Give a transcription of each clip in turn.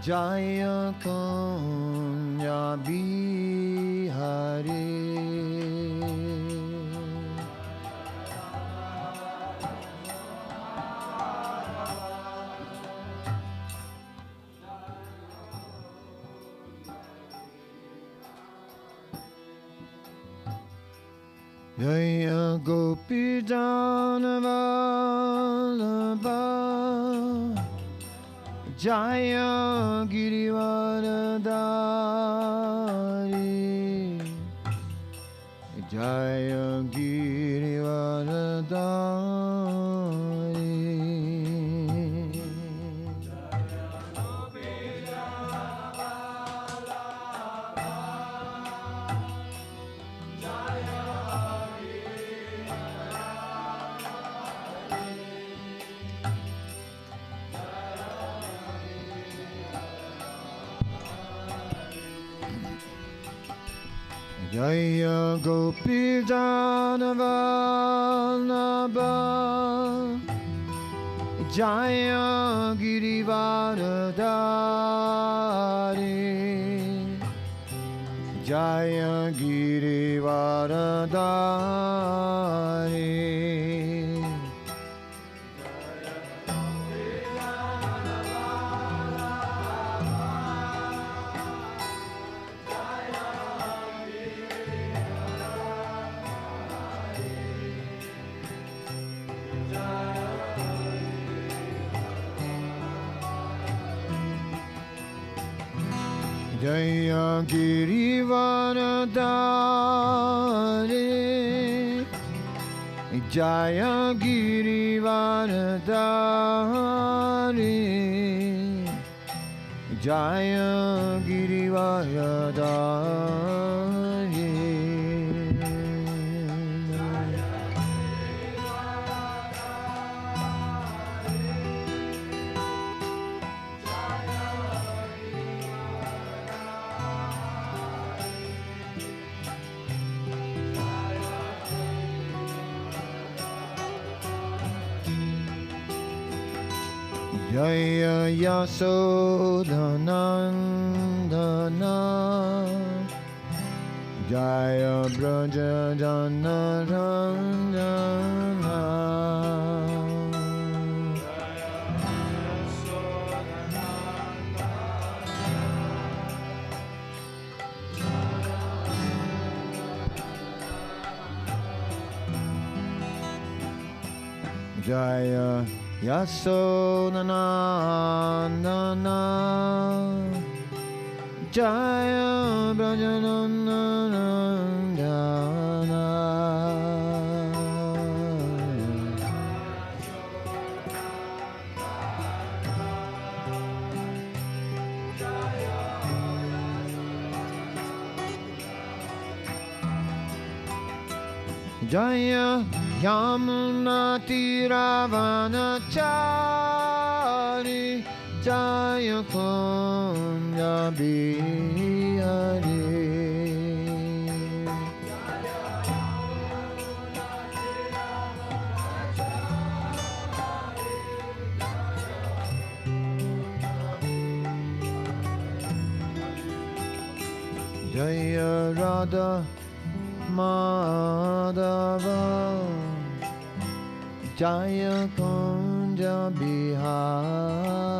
Jaya Kunya Bihari. Jaya Gopi Janavallabha, Jaya Girivaradari, Jaya Girivaradari. Jaya Gopi Janavallabha, Jaya Girivaradari, Jaya Girivaradari. Jaya Girivaradari, Jaya Girivaradari, Jaya Girivaradari. Jaya Yasodhanandana, Jaya Braja Janarandana, Jaya Yasodhanandana, Jaya Brajanandana, Jaya Yamuna Tiravanachari, Jaya Kunya Bihari. Jaya Radha Madhava, Jaya Kunja Bihari.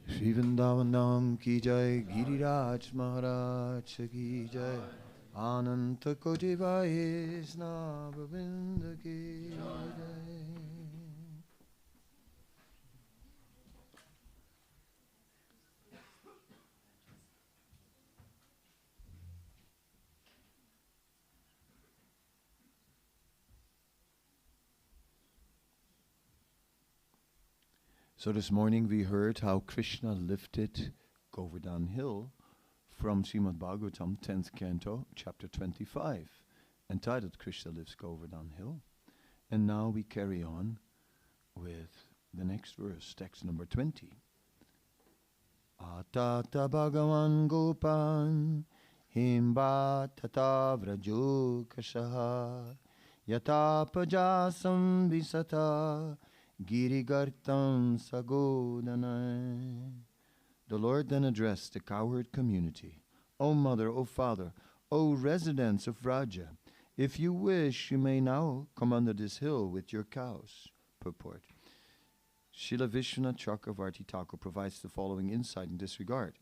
Shri Vrindavan Dham ki jai, Giriraj Maharaj ki jai, Ananta Koti Vaishnava Vrinda ki jai. So this morning we heard how Krishna lifted Govardhan hill from Srimad Bhagavatam, 10th canto, chapter 25. entitled Krishna Lives Govardhan Hill. And now we carry on with the next verse, text number 20. Atata Bhagavan Gopan Himba Tata Vrajokashaha Yata Pajasam Visata Girigartam Sagodana. The Lord then addressed the cowherd community. O mother, O father, O residents of Vraja, if you wish, you may now come under this hill with your cows. Purport. Srila Vishwanath Chakravarti Thakur provides the following insight in this regard.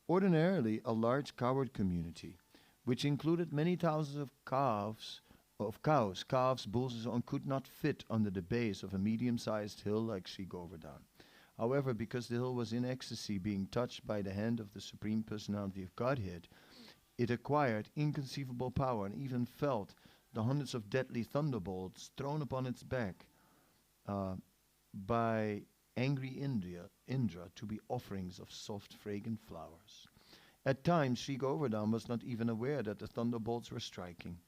Ordinarily, a large cowherd community, which included many thousands of cows, calves, bulls, and so on, could not fit under the base of a medium-sized hill like Sri Govardhan. However, because the hill was in ecstasy, being touched by the hand of the Supreme Personality of Godhead, it acquired inconceivable power and even felt the hundreds of deadly thunderbolts thrown upon its back by angry Indra to be offerings of soft, fragrant flowers. At times, Sri Govardhan was not even aware that the thunderbolts were striking.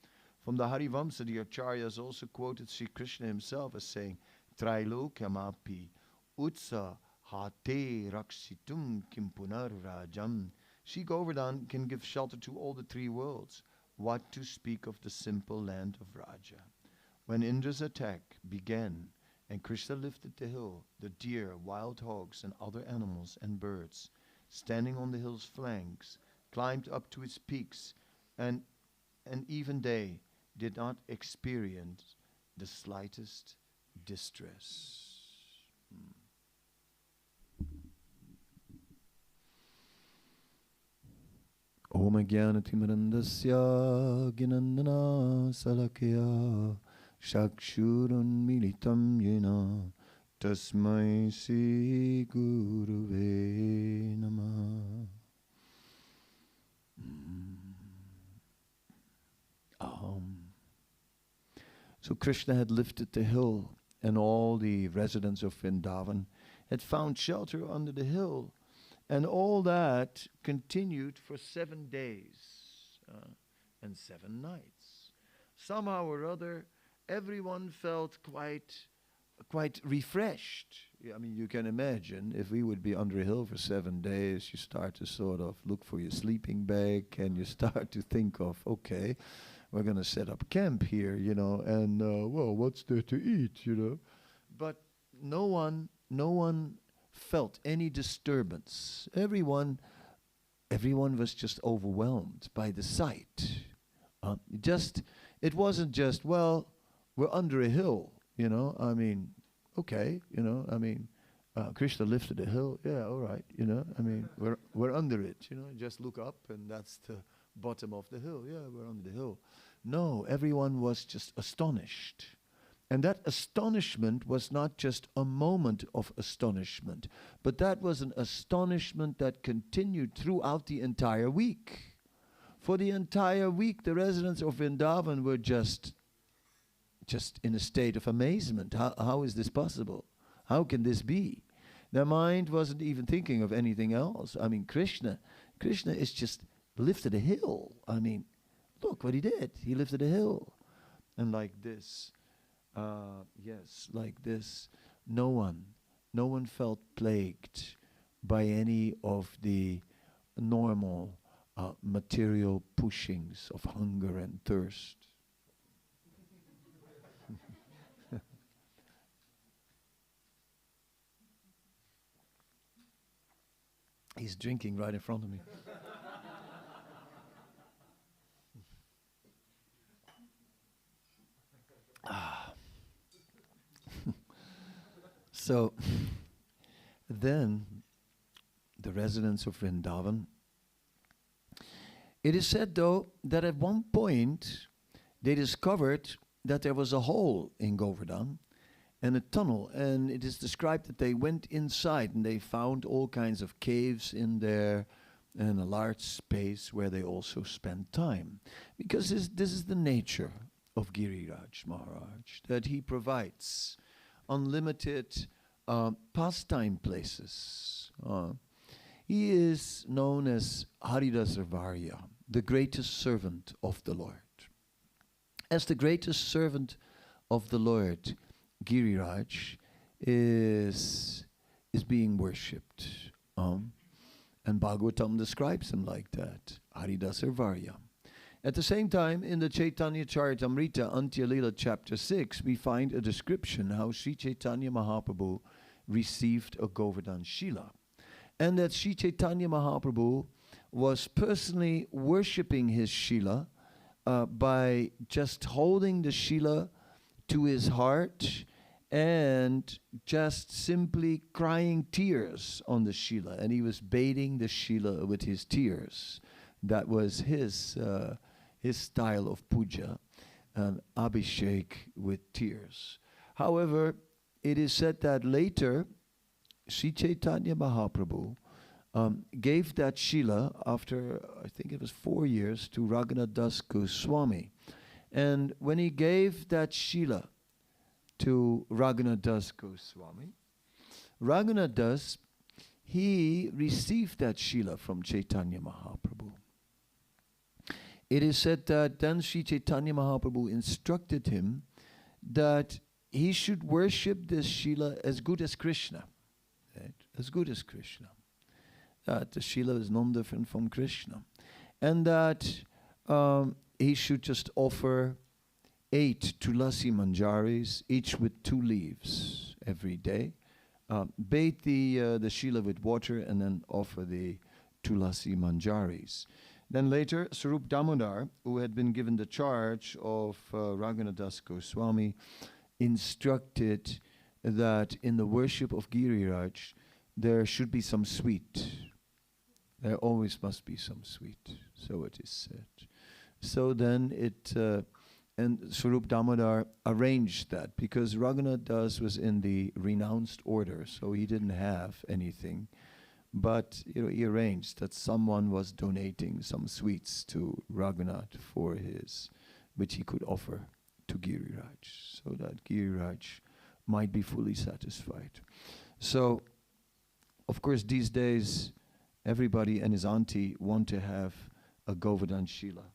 From the Harivamsa, the Acharyas also quoted Sri Krishna himself as saying, Trailokyamapi utsa hate rakshitum kim punar rajam. Sri Govardhan can give shelter to all the three worlds. What to speak of the simple land of Raja? When Indra's attack began and Krishna lifted the hill, the deer, wild hogs, and other animals and birds, standing on the hill's flanks, climbed up to its peaks, and even they did not experience the slightest distress. Om Jnanatimirandasya Ginandana Salakya Shakshurun Militam Yena Tasmai Sri Guruve Namah. So Krishna had lifted the hill, and all the residents of Vrindavan had found shelter under the hill. And all that continued for 7 days and 7 nights. Somehow or other, everyone felt quite refreshed. I mean, you can imagine if we would be under a hill for 7 days, you start to sort of look for your sleeping bag, and you start to think of, okay, we're going to set up camp here, and well, what's there to eat, But no one felt any disturbance. Everyone was just overwhelmed by the sight. It wasn't just, well, we're under a hill, okay, Krishna lifted a hill, yeah, all right, we're under it, just look up and that's the bottom of the hill, yeah, we're under the hill. No, everyone was just astonished. And that astonishment was not just a moment of astonishment, but that was an astonishment that continued throughout the entire week. For the entire week, the residents of Vrindavan were just in a state of amazement. How is this possible? How can this be? Their mind wasn't even thinking of anything else. Krishna is just lifted a hill. Look what he did. He lifted a hill. And like this, like this, no one felt plagued by any of the normal material pushings of hunger and thirst. He's drinking right in front of me. So then the residents of Vrindavan, it is said though that at one point they discovered that there was a hole in Govardhan and a tunnel, and it is described that they went inside and they found all kinds of caves in there and a large space where they also spent time. Because this is the nature of Giriraj Maharaj, that he provides unlimited pastime places. He is known as Haridasarvarya, the greatest servant of the Lord. as the greatest servant of the Lord, Giriraj is being worshipped. And Bhagavatam describes him like that, Haridasa Varya. At the same time, in the Chaitanya Charitamrita, Antya Lila chapter 6, we find a description how Sri Chaitanya Mahaprabhu received a Govardhan Shila. And that Sri Chaitanya Mahaprabhu was personally worshipping his Shila by just holding the Shila to his heart and just simply crying tears on the Shila. And he was bathing the Shila with his tears. That was his style of puja, abhishek with tears. However, it is said that later, Sri Chaitanya Mahaprabhu gave that Shila after, I think it was 4 years, to Raghunath Das Goswami. And when he gave that Shila to Raghunath Das Goswami, Raghunath Das, he received that Shila from Chaitanya Mahaprabhu. It is said that then Sri Chaitanya Mahaprabhu instructed him that he should worship this Shila as good as Krishna. Right? As good as Krishna. That the Shila is non-different from Krishna. And that he should just offer 8 tulasi manjaris, each with 2 leaves every day. Bathe the Shila with water and then offer the tulasi manjaris. Then later, Sarup Damodar, who had been given the charge of Raghunath Das Goswami, instructed that in the worship of Giriraj, there should be some sweet. There always must be some sweet, so it is said. So then and Sarup Damodar arranged that, because Raghunath Das was in the renounced order, so he didn't have anything. But he arranged that someone was donating some sweets to Raghunath for which he could offer to Giriraj, so that Giriraj might be fully satisfied. So, of course, these days, everybody and his auntie want to have a Govardhan Shila.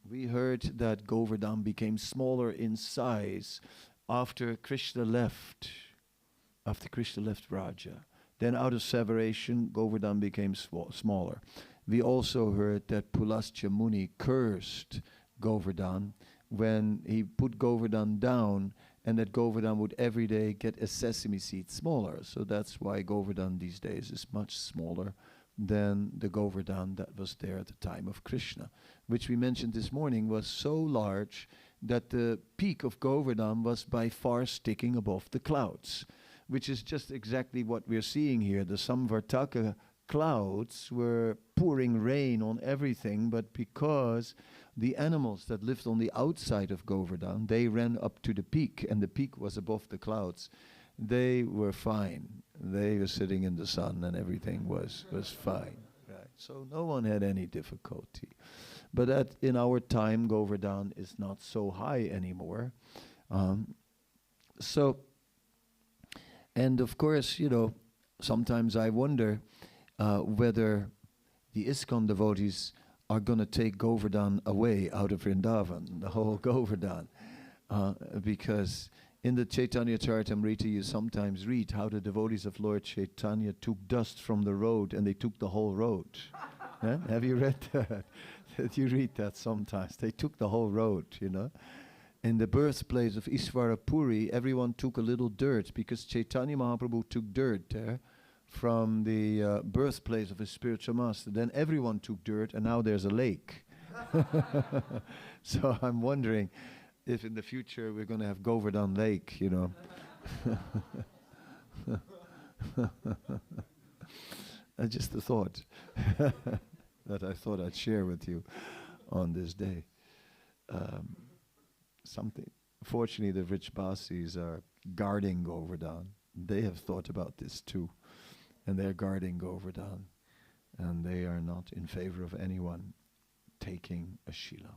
We heard that Govardhan became smaller in size after Krishna left Raja. Then out of separation, Govardhan became smaller. We also heard that Pulastya Muni cursed Govardhan when he put Govardhan down, and that Govardhan would every day get a sesame seed smaller. So that's why Govardhan these days is much smaller than the Govardhan that was there at the time of Krishna, which we mentioned this morning was so large that the peak of Govardhan was by far sticking above the clouds, which is just exactly what we're seeing here. The Samvartaka clouds were pouring rain on everything, but because the animals that lived on the outside of Govardhan, they ran up to the peak, and the peak was above the clouds, they were fine. They were sitting in the sun and everything was fine. Right. So no one had any difficulty. But in our time, Govardhan is not so high anymore. And of course, sometimes I wonder whether the ISKCON devotees are going to take Govardhan away out of Vrindavan, the whole Govardhan. Because in the Chaitanya Charitamrita you sometimes read how the devotees of Lord Chaitanya took dust from the road and they took the whole road. Have you read that? You read that sometimes. They took the whole road, In the birthplace of Isvara Puri, everyone took a little dirt, because Chaitanya Mahaprabhu took dirt there from the birthplace of his spiritual master. Then everyone took dirt, and now there's a lake. So I'm wondering if in the future we're going to have Govardhan Lake, Just a thought that I thought I'd share with you on this day. Fortunately, the rich Basis are guarding Govardhan. They have thought about this too, and they're guarding Govardhan, and they are not in favor of anyone taking a Shila.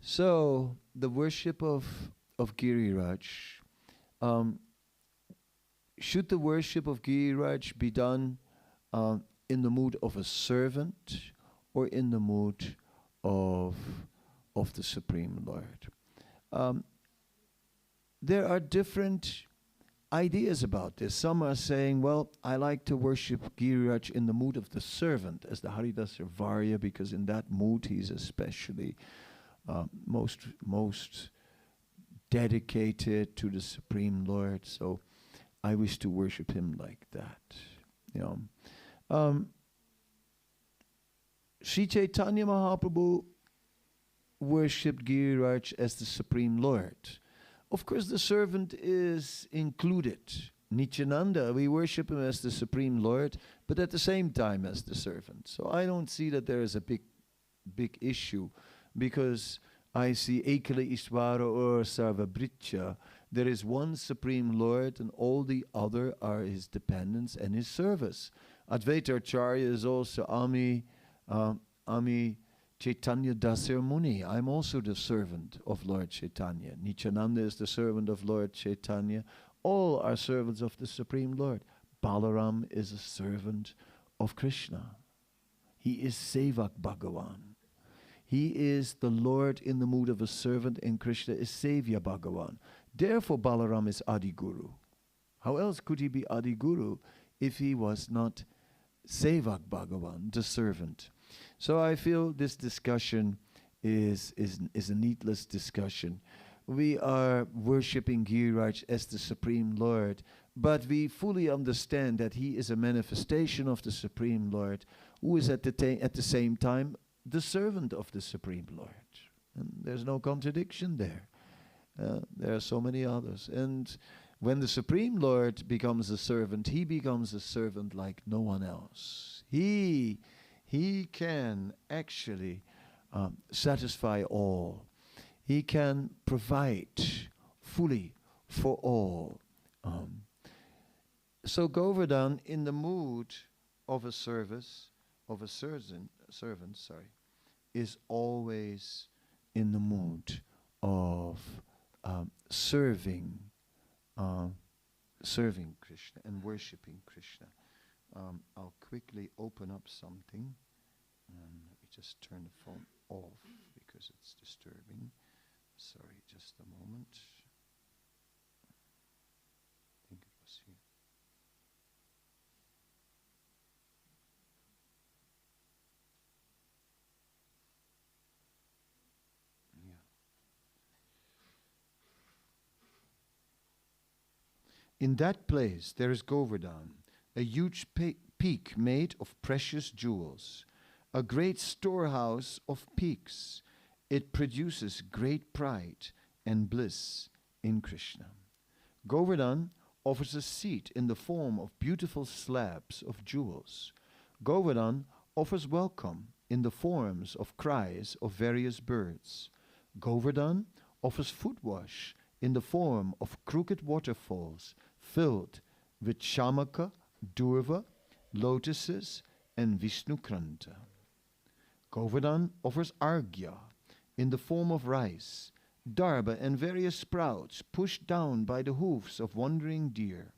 So, the worship of Giriraj, should the worship of Giriraj be done in the mood of a servant or in the mood of the Supreme Lord. Um, there are different ideas about this. Some are saying, well, I like to worship Giriraj in the mood of the servant, as the Haridasa Varya, because in that mood he's especially most dedicated to the Supreme Lord. So I wish to worship him like that. You know, Sri Chaitanya Mahaprabhu worshipped Giriraj as the Supreme Lord. Of course, the servant is included. Nityananda, we worship him as the Supreme Lord, but at the same time as the servant. So I don't see that there is a big issue, because I see Ekala Ishvara or Sarvabritya. There is one Supreme Lord, and all the other are his dependents and his service. Advaita Acharya is also Ami Chaitanya Dasir Muni. I'm also the servant of Lord Chaitanya. Nityananda is the servant of Lord Chaitanya. All are servants of the Supreme Lord. Balaram is a servant of Krishna. He is Sevak Bhagavan. He is the Lord in the mood of a servant, and Krishna is Sevya Bhagavan. Therefore Balaram is Adi Guru. How else could he be Adi Guru if he was not Sevak Bhagavan, the servant? So I feel this discussion is a needless discussion. We are worshipping Giriraj as the Supreme Lord, but we fully understand that he is a manifestation of the Supreme Lord, who is at the same time the servant of the Supreme Lord. And there's no contradiction there. There are so many others. And when the Supreme Lord becomes a servant, he becomes a servant like no one else. He can actually satisfy all. He can provide fully for all. So Govardhan, in the mood of a servant, is always in the mood of serving Krishna and worshipping Krishna. I'll quickly open up something. Let me just turn the phone off because it's disturbing. Sorry, just a moment. I think it was here. Yeah. In that place there is Govardhan, a huge peak made of precious jewels, a great storehouse of peaks. It produces great pride and bliss in Krishna. Govardhan offers a seat in the form of beautiful slabs of jewels. Govardhan offers welcome in the forms of cries of various birds. Govardhan offers foot wash in the form of crooked waterfalls filled with shamaka, durva, lotuses, and Vishnukranta. Govardhan offers argya in the form of rice, darba, and various sprouts pushed down by the hoofs of wandering deer.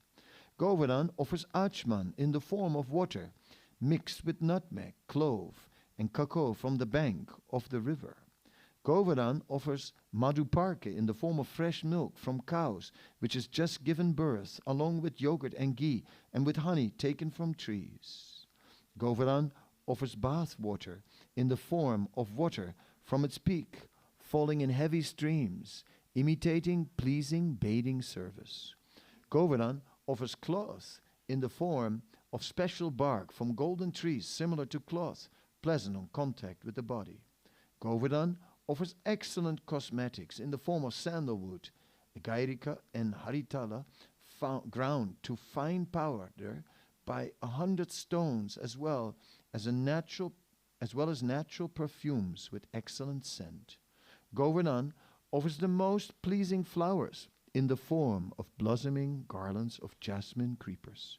Govardhan offers achman in the form of water mixed with nutmeg, clove, and cacao from the bank of the river. Govardhan offers madhuparke in the form of fresh milk from cows which has just given birth, along with yogurt and ghee, and with honey taken from trees. Govardhan offers bath water in the form of water from its peak, falling in heavy streams, imitating pleasing bathing service. Govardhan offers cloth in the form of special bark from golden trees similar to cloth, pleasant on contact with the body. Govardhan offers excellent cosmetics in the form of sandalwood, gairika, and haritala, ground to fine powder by 100 stones, as well as natural perfumes with excellent scent. Govardhan offers the most pleasing flowers in the form of blossoming garlands of jasmine creepers.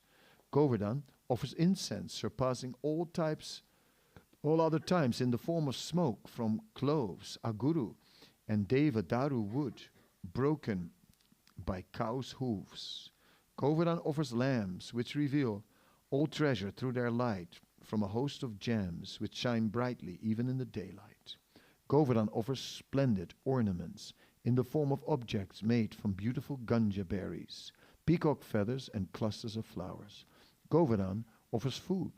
Govardhan offers incense surpassing all other times in the form of smoke from cloves, aguru, and devadaru wood broken by cows' hooves. Govardhan offers lamps which reveal all treasure through their light from a host of gems which shine brightly even in the daylight. Govardhan offers splendid ornaments in the form of objects made from beautiful ganja berries, peacock feathers, and clusters of flowers. Govardhan offers food,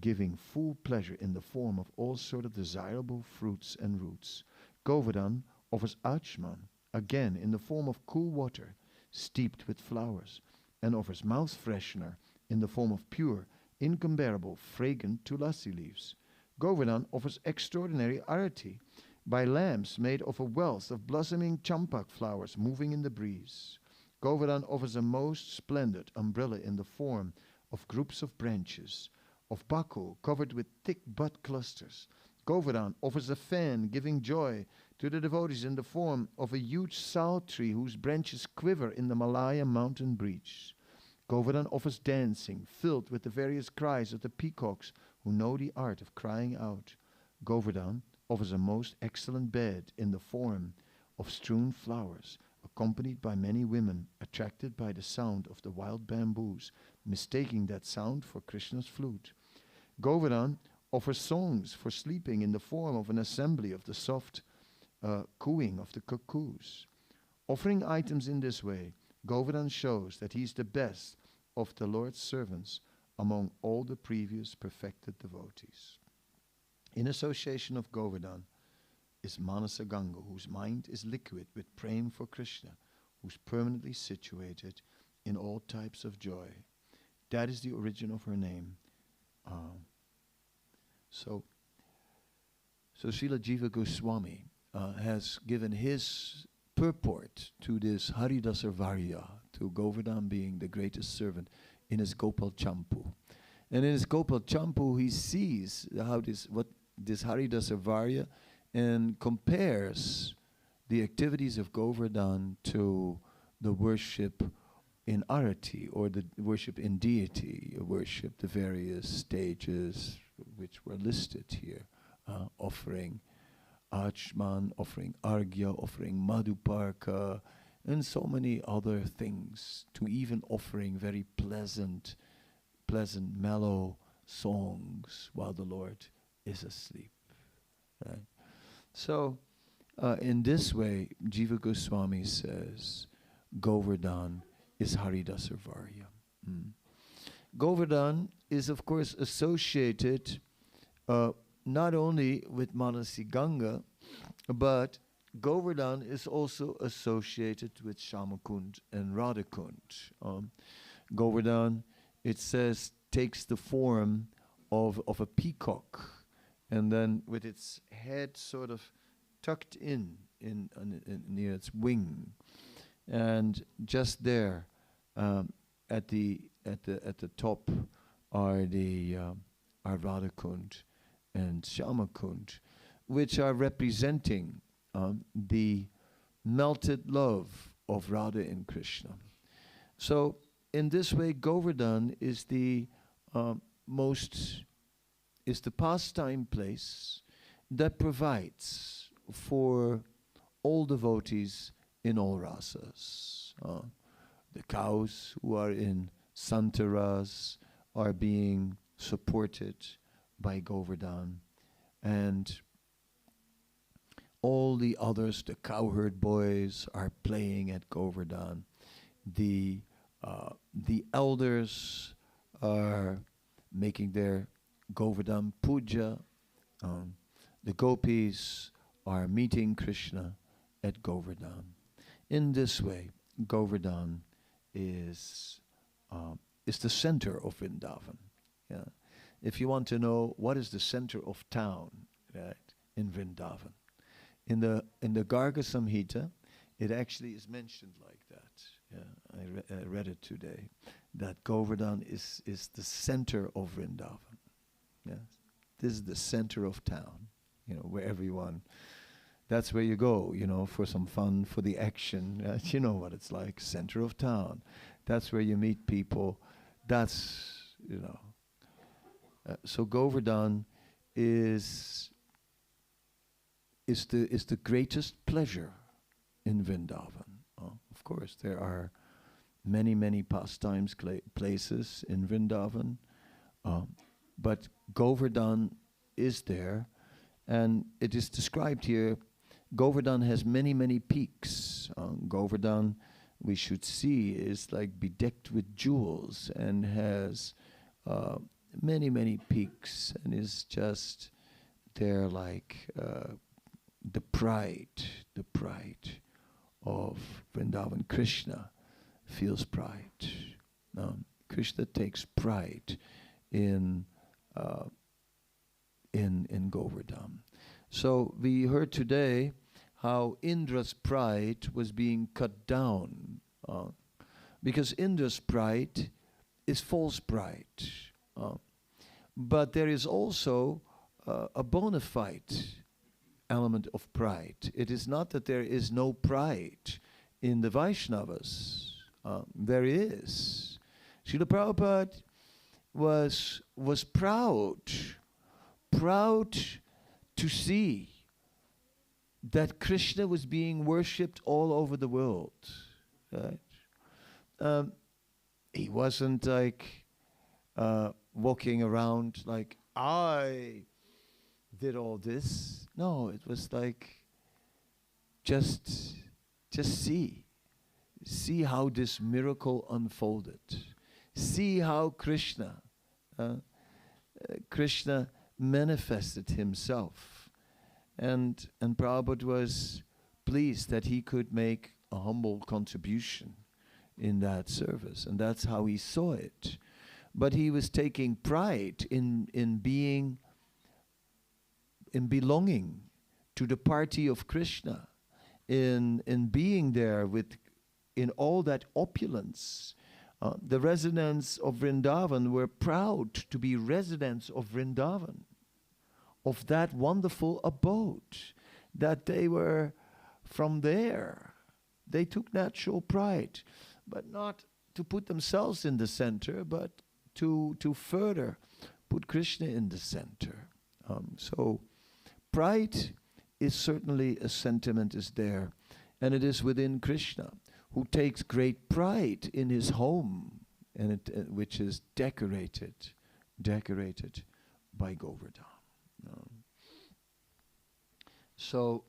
giving full pleasure in the form of all sorts of desirable fruits and roots. Govardhan offers achman, again in the form of cool water, steeped with flowers, and offers mouth freshener in the form of pure, incomparable, fragrant tulasi leaves. Govardhan offers extraordinary arati by lamps made of a wealth of blossoming champak flowers moving in the breeze. Govardhan offers a most splendid umbrella in the form of groups of branches, of baku covered with thick bud clusters. Govardhan offers a fan giving joy to the devotees in the form of a huge sal tree whose branches quiver in the Malaya mountain breeze. Govardhan offers dancing filled with the various cries of the peacocks who know the art of crying out. Govardhan offers a most excellent bed in the form of strewn flowers, accompanied by many women attracted by the sound of the wild bamboos, mistaking that sound for Krishna's flute. Govardhan offers songs for sleeping in the form of an assembly of the soft cooing of the cuckoos. Offering items in this way, Govardhan shows that he is the best of the Lord's servants among all the previous perfected devotees. In association of Govardhan is Manasa Ganga, whose mind is liquid with praying for Krishna, who is permanently situated in all types of joy. That is the origin of her name. So Srila Jiva Goswami has given his purport to this Haridasa Varya, to Govardhan being the greatest servant, in his Gopal Champu. And in his Gopal Champu, he sees how this Haridasa Varya and compares the activities of Govardhan to the worship in arati, or the worship in deity, worship, the various stages which were listed here, offering achman, offering argya, offering madhuparka, and so many other things, to even offering very pleasant, mellow songs while the Lord is asleep. Right? So, in this way, Jiva Goswami says, Govardhan is Haridasa Varya. Govardhan is, of course, associated not only with Manasi Ganga, but Govardhan is also associated with Shamakund and Radhakund. Govardhan, it says, takes the form of a peacock, and then with its head sort of tucked in near its wing, and just there at the top are Radhakund and Shamakund, which are representing the melted love of Radha and Krishna. So in this way, Govardhan is the pastime place that provides for all devotees in all rasas. The cows who are in Santaras are being supported by Govardhan, and all the others, the cowherd boys, are playing at Govardhan. The elders are making their Govardhan Puja. The gopis are meeting Krishna at Govardhan. In this way, Govardhan is the center of Vrindavan. Yeah. If you want to know what is the center of town, right, in Vrindavan, in the Garga Samhita, it actually is mentioned like that. Yeah, I read it today, that Govardhan is the center of Vrindavan. Yeah, this is the center of town. Where everyone, that's where you go. For some fun, for the action. You know what it's like, center of town. That's where you meet people. That's so Govardhan is the greatest pleasure in Vrindavan. Of course, there are many pastimes places in Vrindavan, but Govardhan is there, And it is described here, Govardhan has many, many peaks. Govardhan, we should see, is like bedecked with jewels and has many, many peaks, and is just there like the pride of Vrindavan. Krishna feels pride. Krishna takes pride in Govardhan. So we heard today how Indra's pride was being cut down, because Indra's pride is false pride. But there is also a bona fide element of pride. It is not that there is no pride in the Vaishnavas. There is. Srila Prabhupada was proud to see that Krishna was being worshipped all over the world. Right? He wasn't like walking around like, I did all this. No, it was like, just see how this miracle unfolded. See how Krishna manifested himself. And Prabhupada was pleased that he could make a humble contribution in that service. And that's how he saw it. But he was taking pride in belonging to the party of Krishna, in being there in all that opulence. The residents of Vrindavan were proud to be residents of Vrindavan, of that wonderful abode, that they were from there. They took natural pride, but not to put themselves in the center, but to further put Krishna in the center. So pride is certainly a sentiment is there, and it is within Krishna, who takes great pride in his home, and which is decorated by Govardhan. So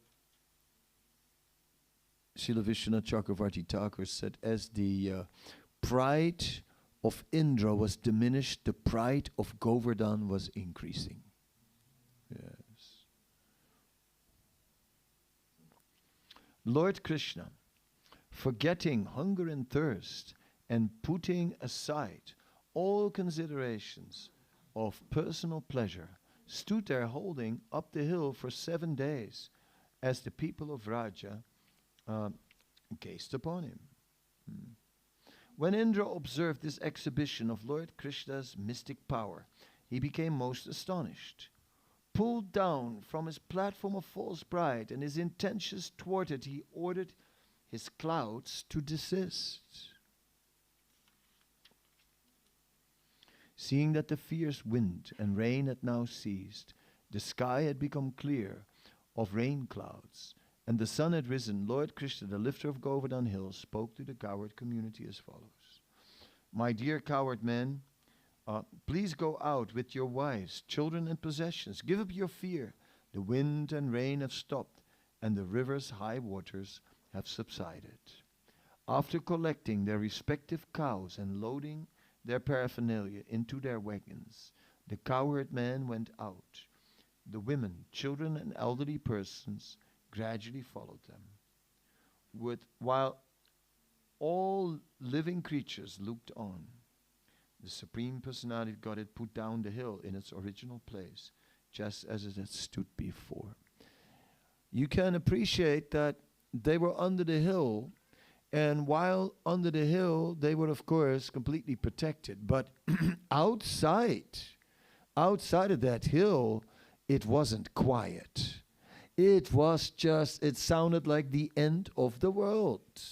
Srila Vishwanath Chakravarti Thakur said, as the pride of Indra was diminished, the pride of Govardhan was increasing. Yes. Lord Krishna, forgetting hunger and thirst and putting aside all considerations of personal pleasure, stood there holding up the hill for 7 days as the people of Raja gazed upon him. When Indra observed this exhibition of Lord Krishna's mystic power, he became most astonished. Pulled down from his platform of false pride and his intentions toward it, he ordered his clouds to desist. Seeing that the fierce wind and rain had now ceased, the sky had become clear of rain clouds, and the sun had risen, Lord Krishna, the lifter of Govardhan Hill, spoke to the coward community as follows. My dear coward men, please go out with your wives, children, and possessions. Give up your fear. The wind and rain have stopped, and the river's high waters have subsided. After collecting their respective cows and loading their paraphernalia into their wagons, the cowherd men went out. The women, children, and elderly persons gradually followed them. While all living creatures looked on, the Supreme Personality of Godhead put down the hill in its original place, just as it had stood before. You can appreciate that they were under the hill, and while under the hill, they were, of course, completely protected. But outside of that hill, it wasn't quiet. It sounded like the end of the world.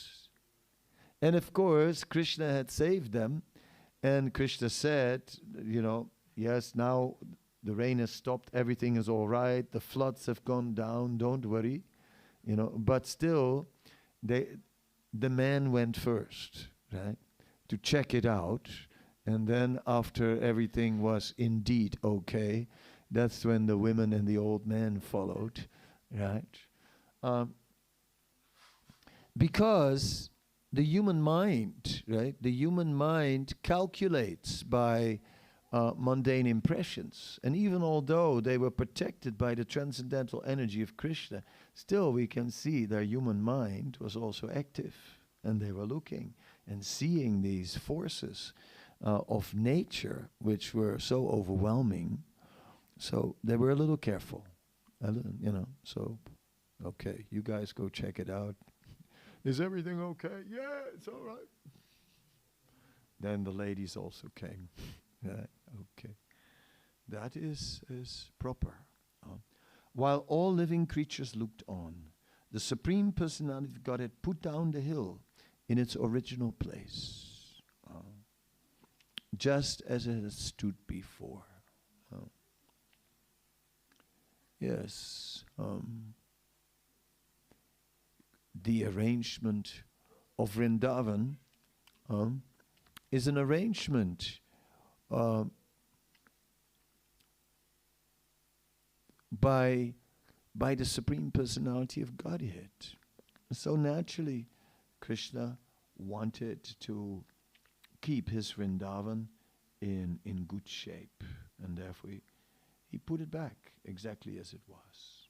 And of course, Krishna had saved them, and Krishna said, yes, now the rain has stopped, everything is all right, the floods have gone down, don't worry. But still, the man went first, right, to check it out. And then after everything was indeed okay, That's when the women and the old men followed, right? Because the human mind, right? The human mind calculates by mundane impressions. And even although they were protected by the transcendental energy of Krishna, still we can see their human mind was also active. And they were looking and seeing these forces of nature, which were so overwhelming. So they were a little careful, so, okay, you guys go check it out. Is everything okay? Yeah, it's all right. Then the ladies also came. Okay. That is proper. While all living creatures looked on, the Supreme Personality of Godhead put down the hill in its original place, just as it had stood before. Yes. The arrangement of Vrindavan is an arrangement by the Supreme Personality of Godhead. So naturally, Krishna wanted to keep his Vrindavan in good shape, and therefore he put it back exactly as it was.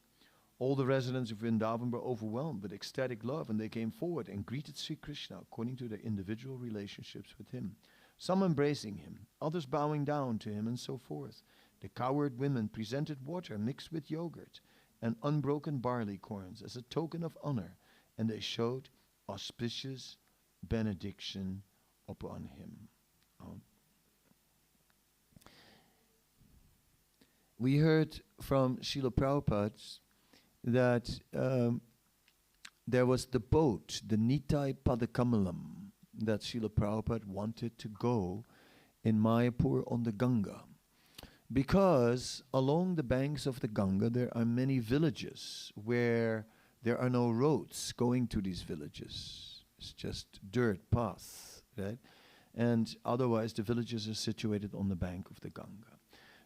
All the residents of Vrindavan were overwhelmed with ecstatic love, and they came forward and greeted Sri Krishna according to their individual relationships with him. Some embracing him, others bowing down to him, and so forth. The cowherd women presented water mixed with yogurt and unbroken barley corns as a token of honor, and they showed auspicious benediction upon him. We heard from Srila Prabhupada that there was the boat, the Nitai Padakamalam, that Srila Prabhupada wanted to go in Mayapur on the Ganga. Because along the banks of the Ganga there are many villages where there are no roads going to these villages. It's just dirt paths, right? And otherwise the villages are situated on the bank of the Ganga.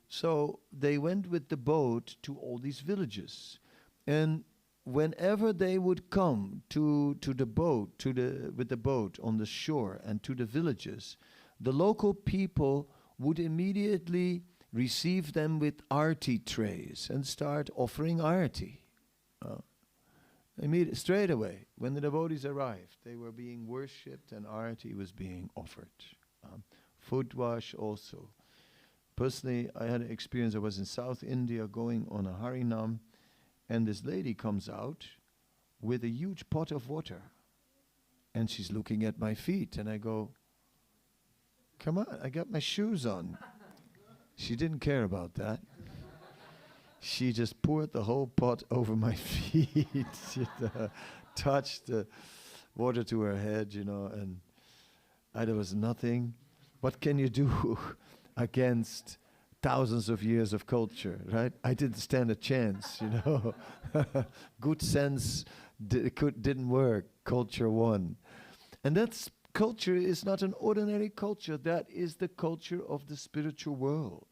So they went with the boat to all these villages. And whenever they would come to the boat, with the boat on the shore and to the villages, the local people would immediately receive them with arti trays and start offering arti. Straight away, when the devotees arrived, they were being worshipped and arti was being offered. Foot wash also. Personally, I had an experience. I was in South India going on a Harinam, and this lady comes out with a huge pot of water. And she's looking at my feet, and I go, come on, I got my shoes on. She didn't care about that. She just poured the whole pot over my feet. She touched the water to her head, and there was nothing. What can you do against thousands of years of culture, right? I didn't stand a chance, Good sense didn't work. Culture won. And culture is not an ordinary culture. That is the culture of the spiritual world.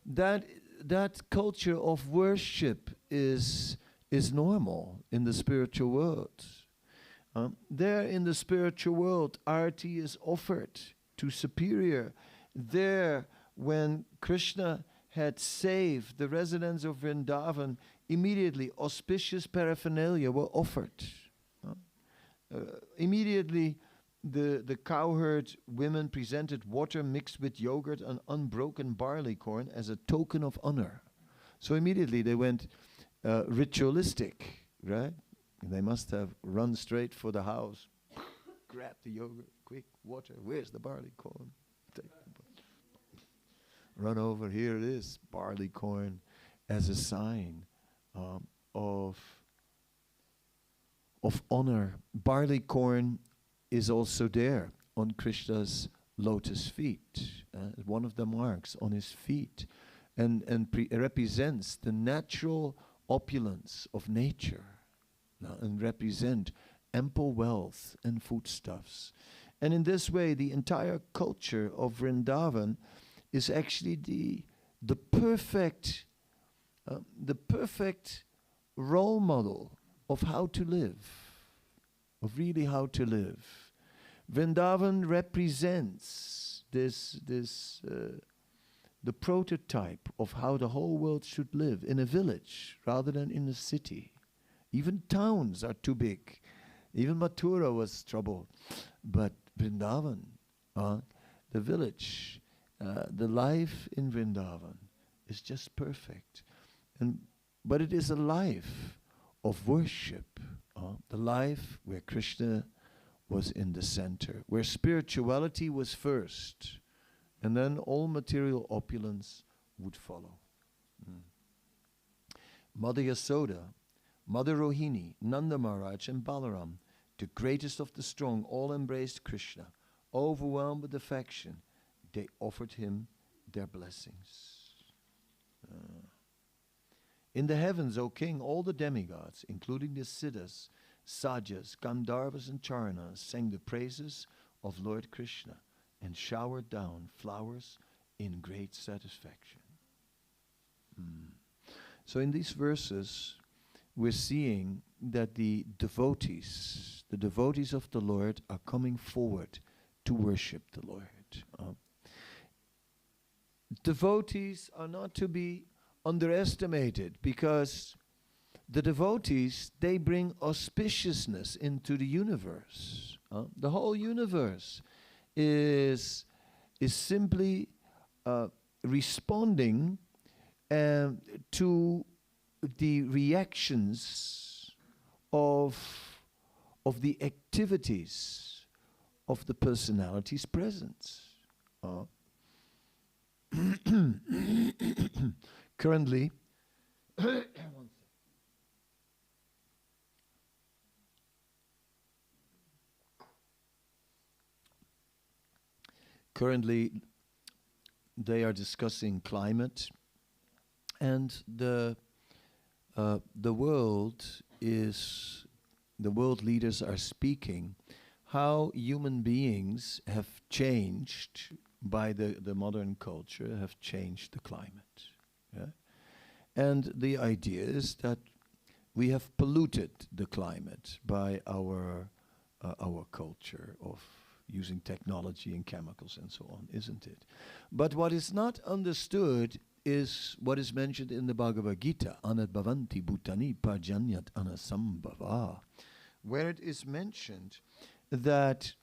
That culture of worship is normal in the spiritual world. There in the spiritual world, arti is offered to superior. There, when Krishna had saved the residents of Vrindavan, immediately auspicious paraphernalia were offered. Immediately, the cowherd women presented water mixed with yogurt and unbroken barley corn as a token of honor. So immediately they went ritualistic, right? They must have run straight for the house, grab the yogurt, quick, water, where's the barley corn? Run over, here it is, barley corn, as a sign of honor. Barley corn is also there on Krishna's lotus feet, one of the marks on his feet, and represents the natural opulence of nature, and represent ample wealth and foodstuffs. And in this way, the entire culture of Vrindavan is actually the perfect, the perfect role model of how to live, of really how to live. Vrindavan represents the prototype of how the whole world should live in a village rather than in a city. Even towns are too big. Even Mathura was trouble. But Vrindavan, the village, the life in Vrindavan is just perfect. But it is a life of worship, the life where Krishna was in the center, where spirituality was first, and then all material opulence would follow. Mother Yasoda, Mother Rohini, Nanda Maharaj and Balaram, the greatest of the strong, all embraced Krishna. Overwhelmed with affection, they offered him their blessings. In the heavens, O king, all the demigods, including the Siddhas, Sajas, Gandharvas and Charanas, sang the praises of Lord Krishna and showered down flowers in great satisfaction. So in these verses, we're seeing that the devotees of the Lord are coming forward to worship the Lord. Devotees are not to be underestimated, because the devotees, they bring auspiciousness into the universe. The whole universe is simply responding to the reactions of the activities of the personalities present. Currently, they are discussing climate, and the world leaders are speaking how human beings have changed by the modern culture, have changed the climate. Yeah? And the idea is that we have polluted the climate by our culture of using technology and chemicals and so on, isn't it? But what is not understood is what is mentioned in the Bhagavad Gita, Anad Bhavanti Bhutani Parjanyat Anasambhava, where it is mentioned that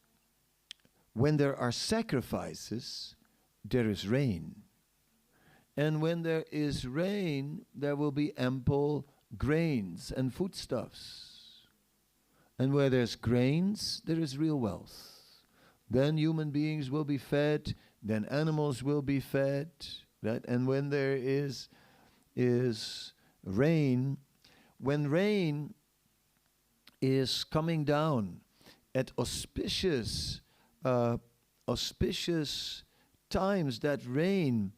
when there are sacrifices, there is rain. And when there is rain, there will be ample grains and foodstuffs. And where there's grains, there is real wealth. Then human beings will be fed, then animals will be fed. Right? And when there is rain, when rain is coming down at auspicious times, that rain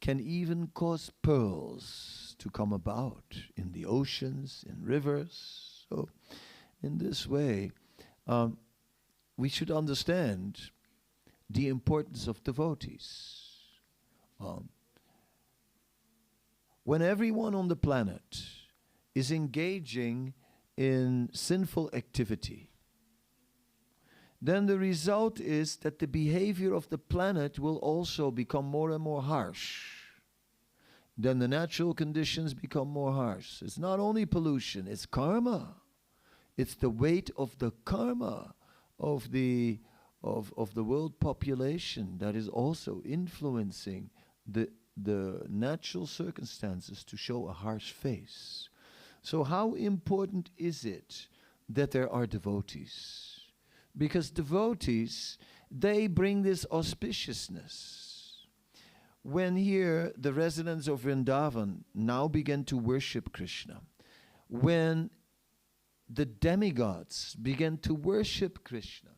can even cause pearls to come about in the oceans, in rivers. So in this way, we should understand the importance of devotees. When everyone on the planet is engaging in sinful activity, then the result is that the behavior of the planet will also become more and more harsh. Then the natural conditions become more harsh. It's not only pollution, it's karma. It's the weight of the karma of the world population that is also influencing the natural circumstances to show a harsh face. So how important is it that there are devotees? Because devotees, they bring this auspiciousness. When here the residents of Vrindavan now begin to worship Krishna, when the demigods began to worship Krishna,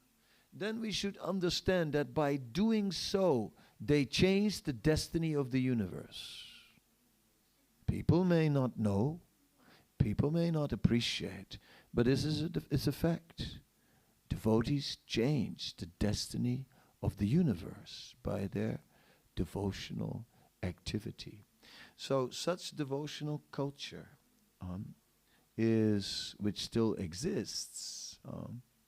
then we should understand that by doing so, they changed the destiny of the universe. People may not know, people may not appreciate, but this is it's a fact. Devotees changed the destiny of the universe by their devotional activity. So such devotional culture which still exists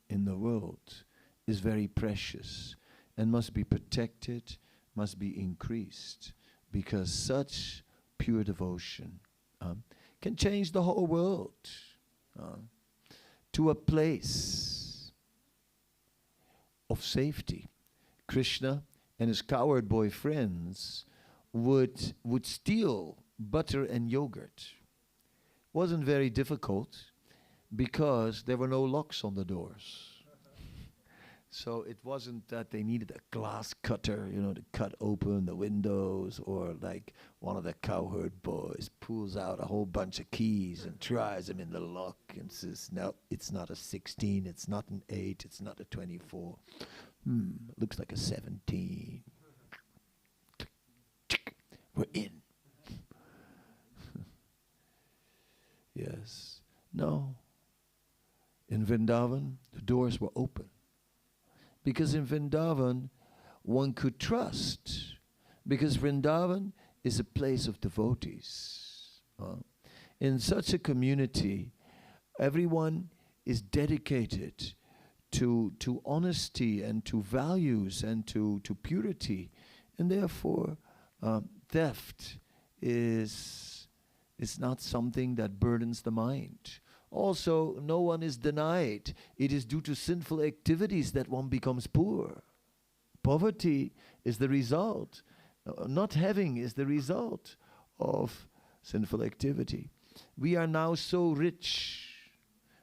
in the world, is very precious and must be protected, must be increased, because such pure devotion can change the whole world to a place of safety. Krishna and his coward boy friends would steal butter and yogurt. Wasn't very difficult because there were no locks on the doors. So it wasn't that they needed a glass cutter, to cut open the windows, or like one of the cowherd boys pulls out a whole bunch of keys and tries them in the lock and says, no, it's not a 16, it's not an 8, it's not a 24. Looks like a 17. We're in. Yes. No. In Vrindavan, the doors were open. Because in Vrindavan, one could trust. Because Vrindavan is a place of devotees. In such a community, everyone is dedicated to honesty and to values and to purity. And therefore, theft is not something that burdens the mind. Also, no one is denied. It is due to sinful activities that one becomes poor. Poverty is the result. Not having is the result of sinful activity. We are now so rich,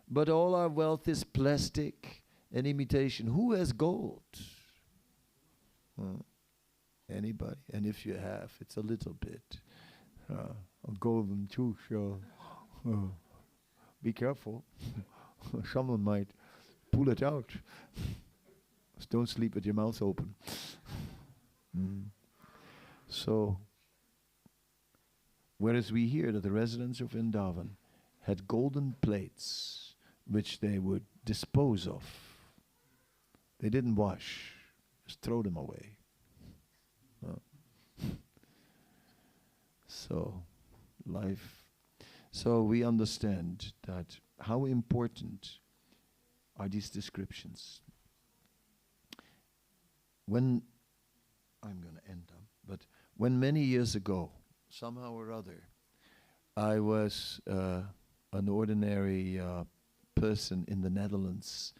but all our wealth is plastic and imitation. Who has gold? Anybody? And if you have, it's a little bit. A golden tooth. Be careful. Someone might pull it out. Just don't sleep with your mouth open. So, whereas we hear that the residents of Vrindavan had golden plates which they would dispose of. They didn't wash, just throw them away. So, life. So we understand that how important are these descriptions. When, I'm going to end up, but when many years ago, somehow or other, I was an ordinary person in the Netherlands,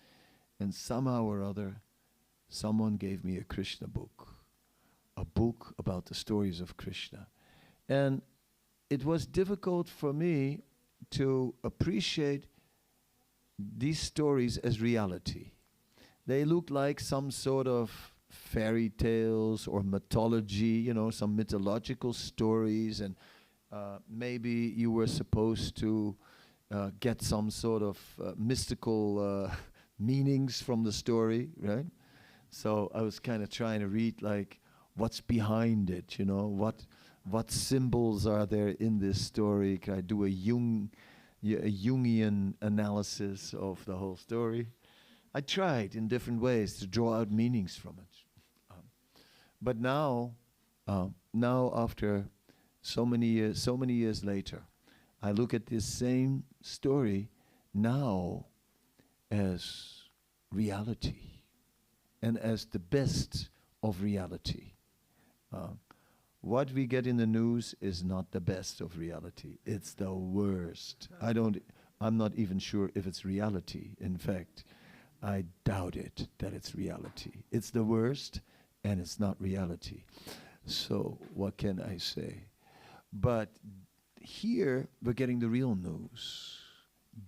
and somehow or other, someone gave me a Krishna book, a book about the stories of Krishna. And it was difficult for me to appreciate these stories as reality. They looked like some sort of fairy tales or mythology, some mythological stories, and maybe you were supposed to get some sort of mystical meanings from the story, right? So I was kind of trying to read like what's behind it, what symbols are there in this story? Can I do a Jungian analysis of the whole story? I tried in different ways to draw out meanings from it. But now after so many years later, I look at this same story now as reality and as the best of reality. What we get in the news is not the best of reality. It's the worst. I'm not even sure if it's reality. In fact, I doubt it that it's reality. It's the worst and it's not reality. So what can I say? But here we're getting the real news.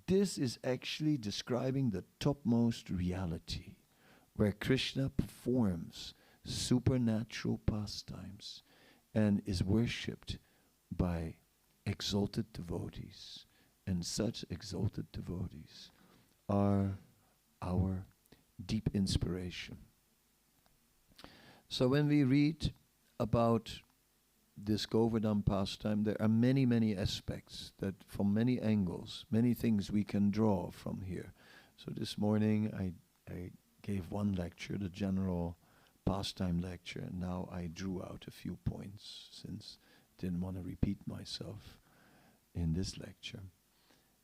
This is actually describing the topmost reality, where Krishna performs supernatural pastimes and is worshipped by exalted devotees. And such exalted devotees are our deep inspiration. So when we read about this Govardhan pastime, there are many, many aspects that from many angles, many things we can draw from here. So this morning I gave one lecture, the general pastime lecture, and now I drew out a few points since didn't want to repeat myself in this lecture.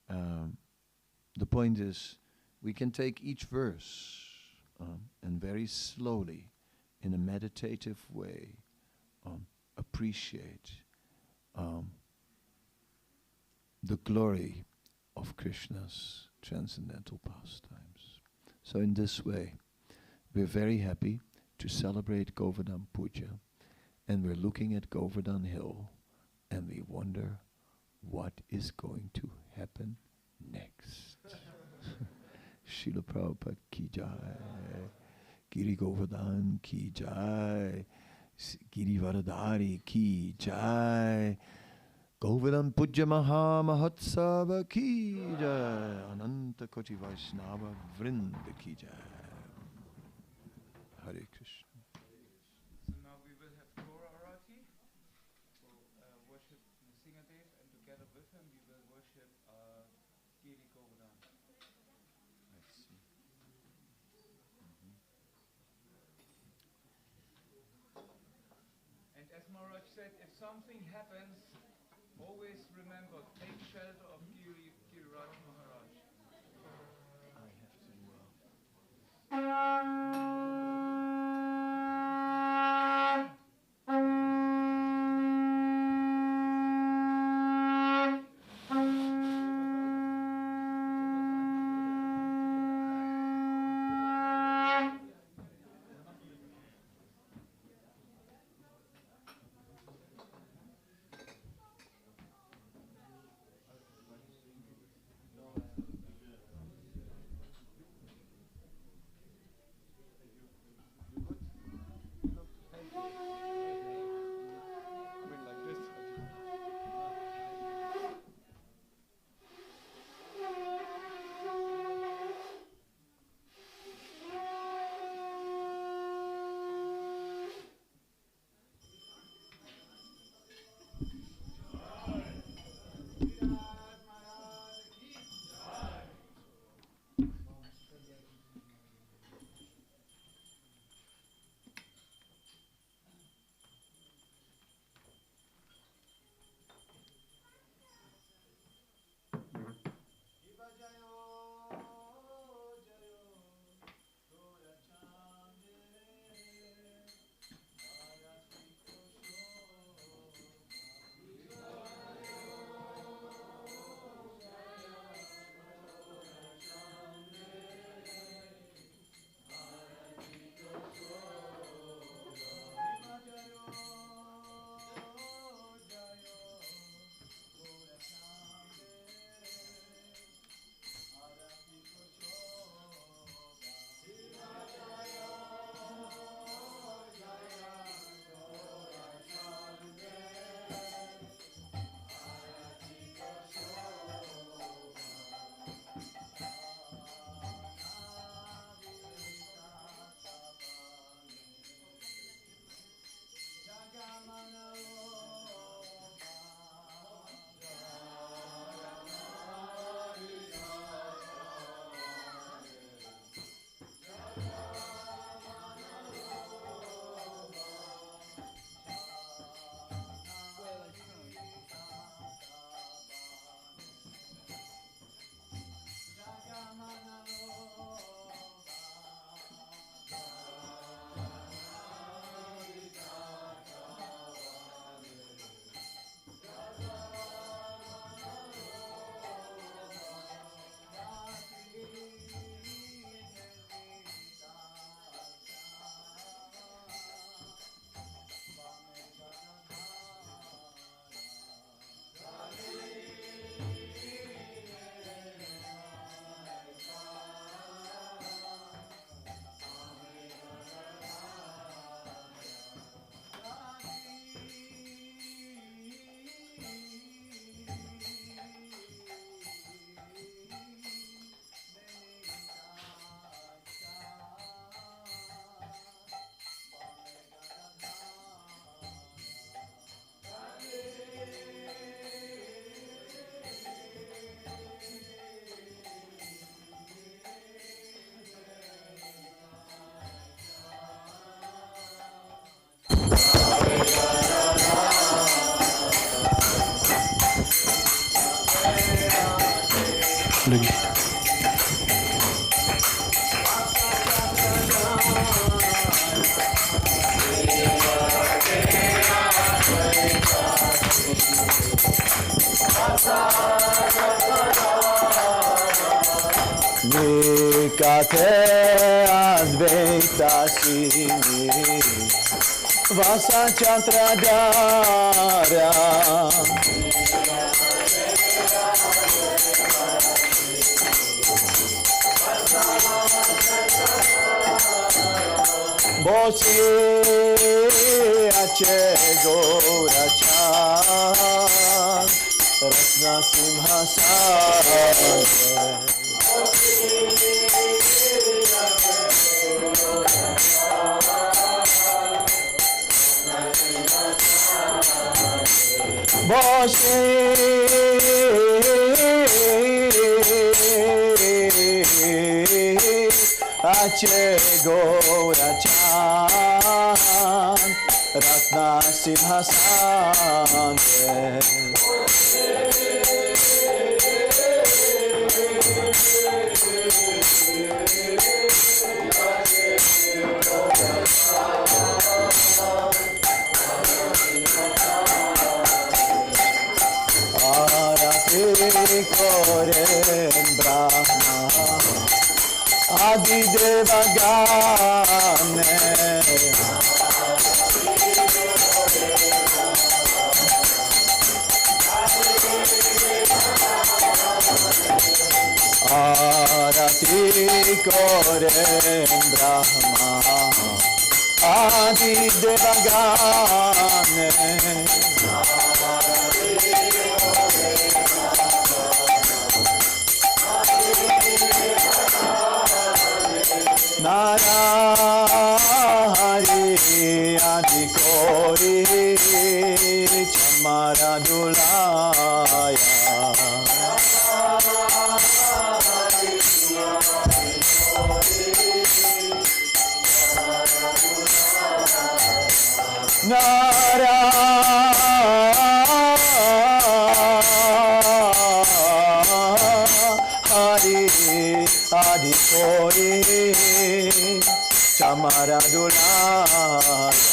The point is, we can take each verse and very slowly, in a meditative way, appreciate the glory of Krishna's transcendental pastimes. So in this way, we're very happy to celebrate Govardhan Puja, and we're looking at Govardhan Hill, and we wonder what is going to happen next. Srila Prabhupada ki jai, Giri Govardhan ki jai, Giri Varadari ki jai, Govardhan Puja Maha Mahotsava ki jai, Ananta Koti Vaishnava Vrinda ki jai. Hare Krishna. So now we will have Gora Arati, so worship Nrsingadev, and together with him we will worship Giri Govardhan. Let's see. And as Maharaj said, if something happens, always remember, take shelter of Giriraj Maharaj. I have to. lagi. Nikate Advaita Sini Vasa Chantradara Bosi Ache Gaurachan Ratna Simhachalam Boshi Ache Gaurachan Ratna Simhachalam Koren Brahma Adi Devagane Arati Koren Brahma Adi Devagane Narahari Adikori Chamaradulaya Narahari Adikori Chamaradulaya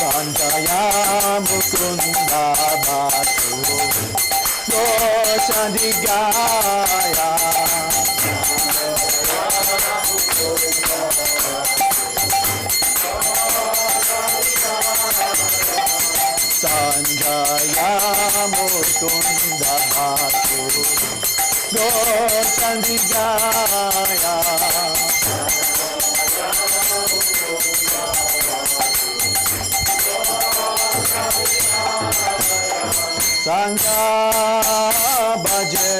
Sanjaya Mukunda Batu Dosadigaya Sanjaya Mukunda Batu Dosadigaya Sangha Bhaje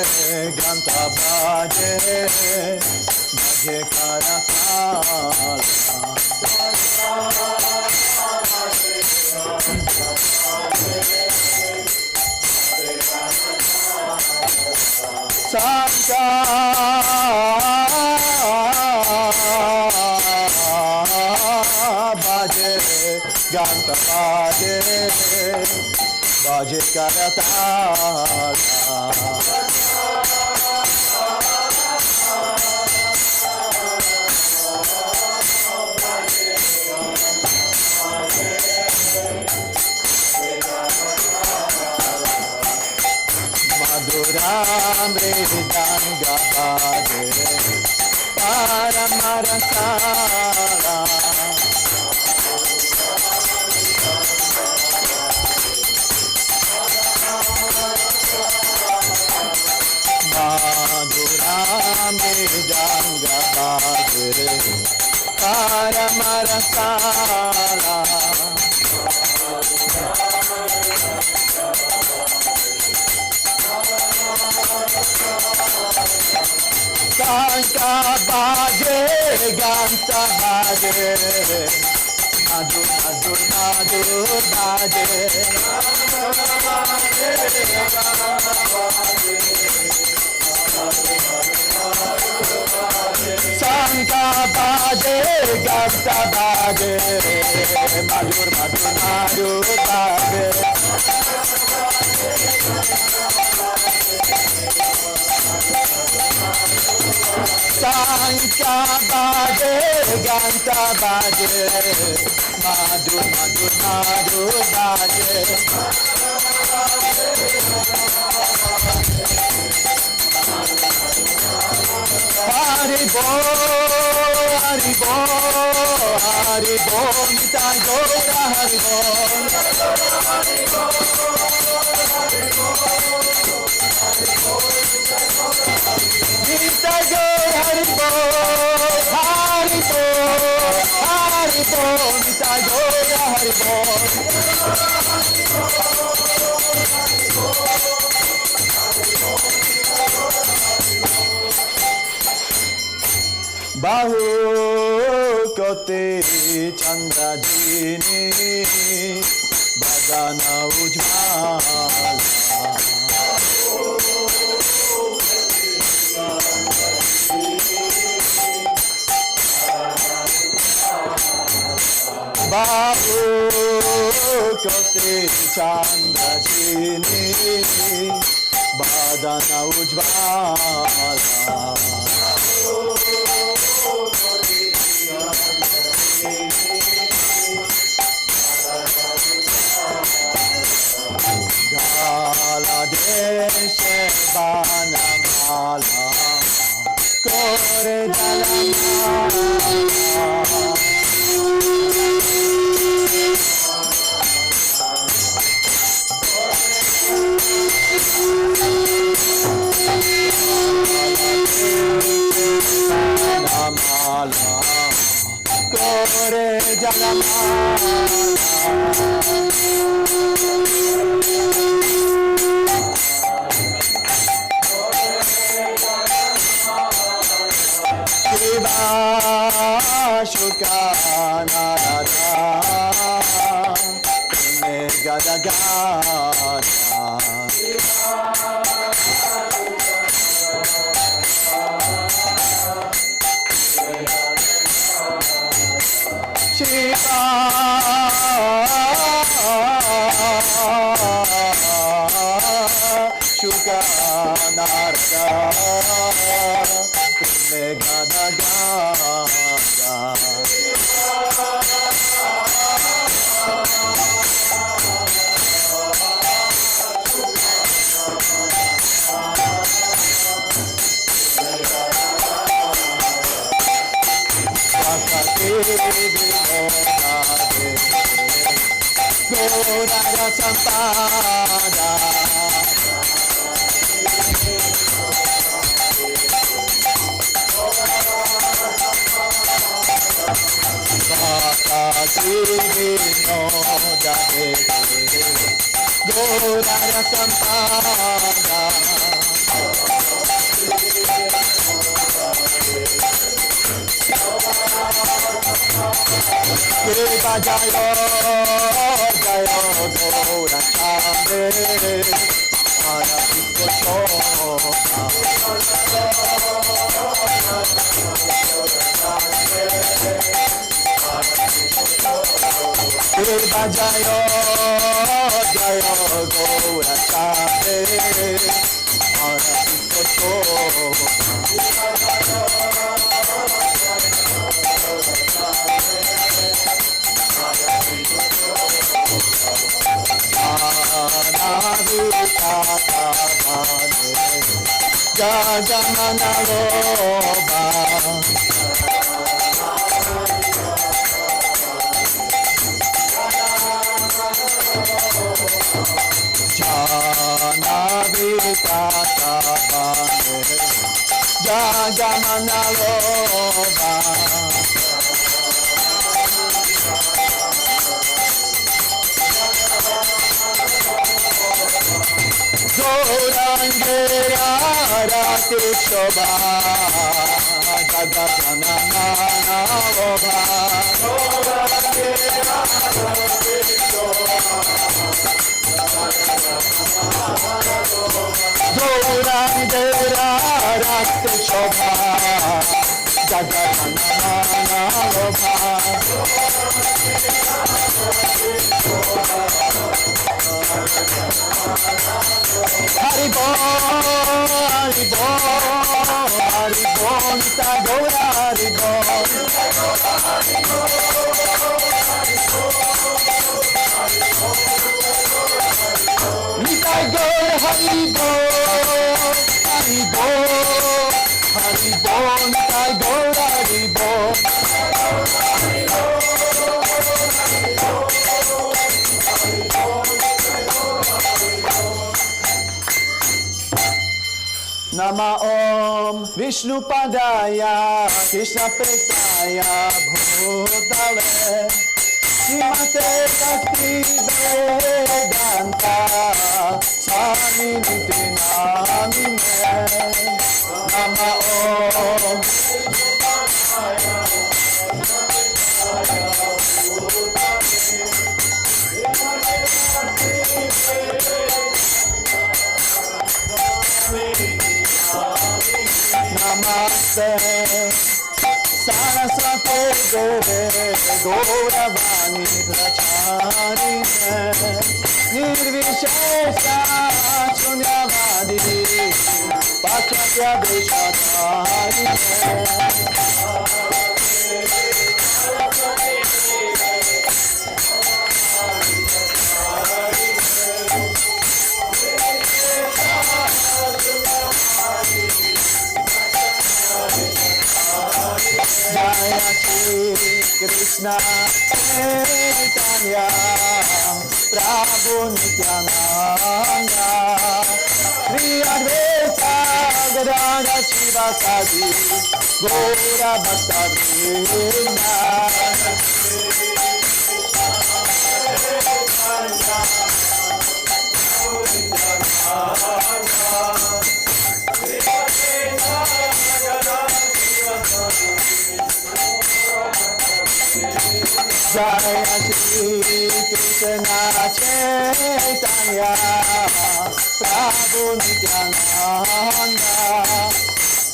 Ganta Bhaje Bhaje Karakala Sangha Bhaje Ganta Bhaje Bhaje Karatala Madhura Mridanga Bhaje Paramarasala Madhura Mridanga Bhaje Paramarasala Santa Bhaje Ganta Bhaje Madhur Madhur Madhur Bhaje Sanka baje, ganta baje, madhur madhur madhur baje. Sanka baje, ganta baje, madhur madhur madhur baje. Hari Bo, Hari Bo, Hari Bo, Nitai Gaura Hari Bo. Nitai Gaura Hari Bo, Hari Bo, Hari Bo, Nitai Gaura Hari Bo. Bahu kote chandra jini badana ujjvala. Bahu kote chandra jini badana ujjvala. Gala deshe banamala kore dalamala. Banamala kore dalamala. Shuka narada gada gada. Shiva Shuka narada gada gada. Godara Sampada Godara Sampada Deva Jayo Jayo Gaura Chande Ara Ikko Shoka Deva Jayo Jayo Gaura Chande Ara Ikko Shoka Jagamana Loba Jana Vikata Bane Jagamana Loba Gorangera Rati Shobha Jagatana Nava Gorangera Rati Shobha Gorangera Rakte Shobha, Jaganana Lobha. Haribo, Haribo, Haribo, Nita Gaura Haribo. Nita Gaura Haribo, Haribo, Haribo, Nita Gaura Haribo. Nama Om Vishnu Padaya Krishna Prestaya Bhutale Srimate Bhakti Vedanta Swami Niti Namine Nama Om Vishnu Padaya Namaste Saraswate Deve Gauravani Pracharine Nirvishesha Shunyavadi Pachakya Veshatarine Jaya Shri Krishna Chaitanya Prabhu Nityananda Shri Advaita Gadadhara Shivasadi Gaura Bhakta Vrinda Jaya Shri Krishna Chaitanya Prabhu Nityananda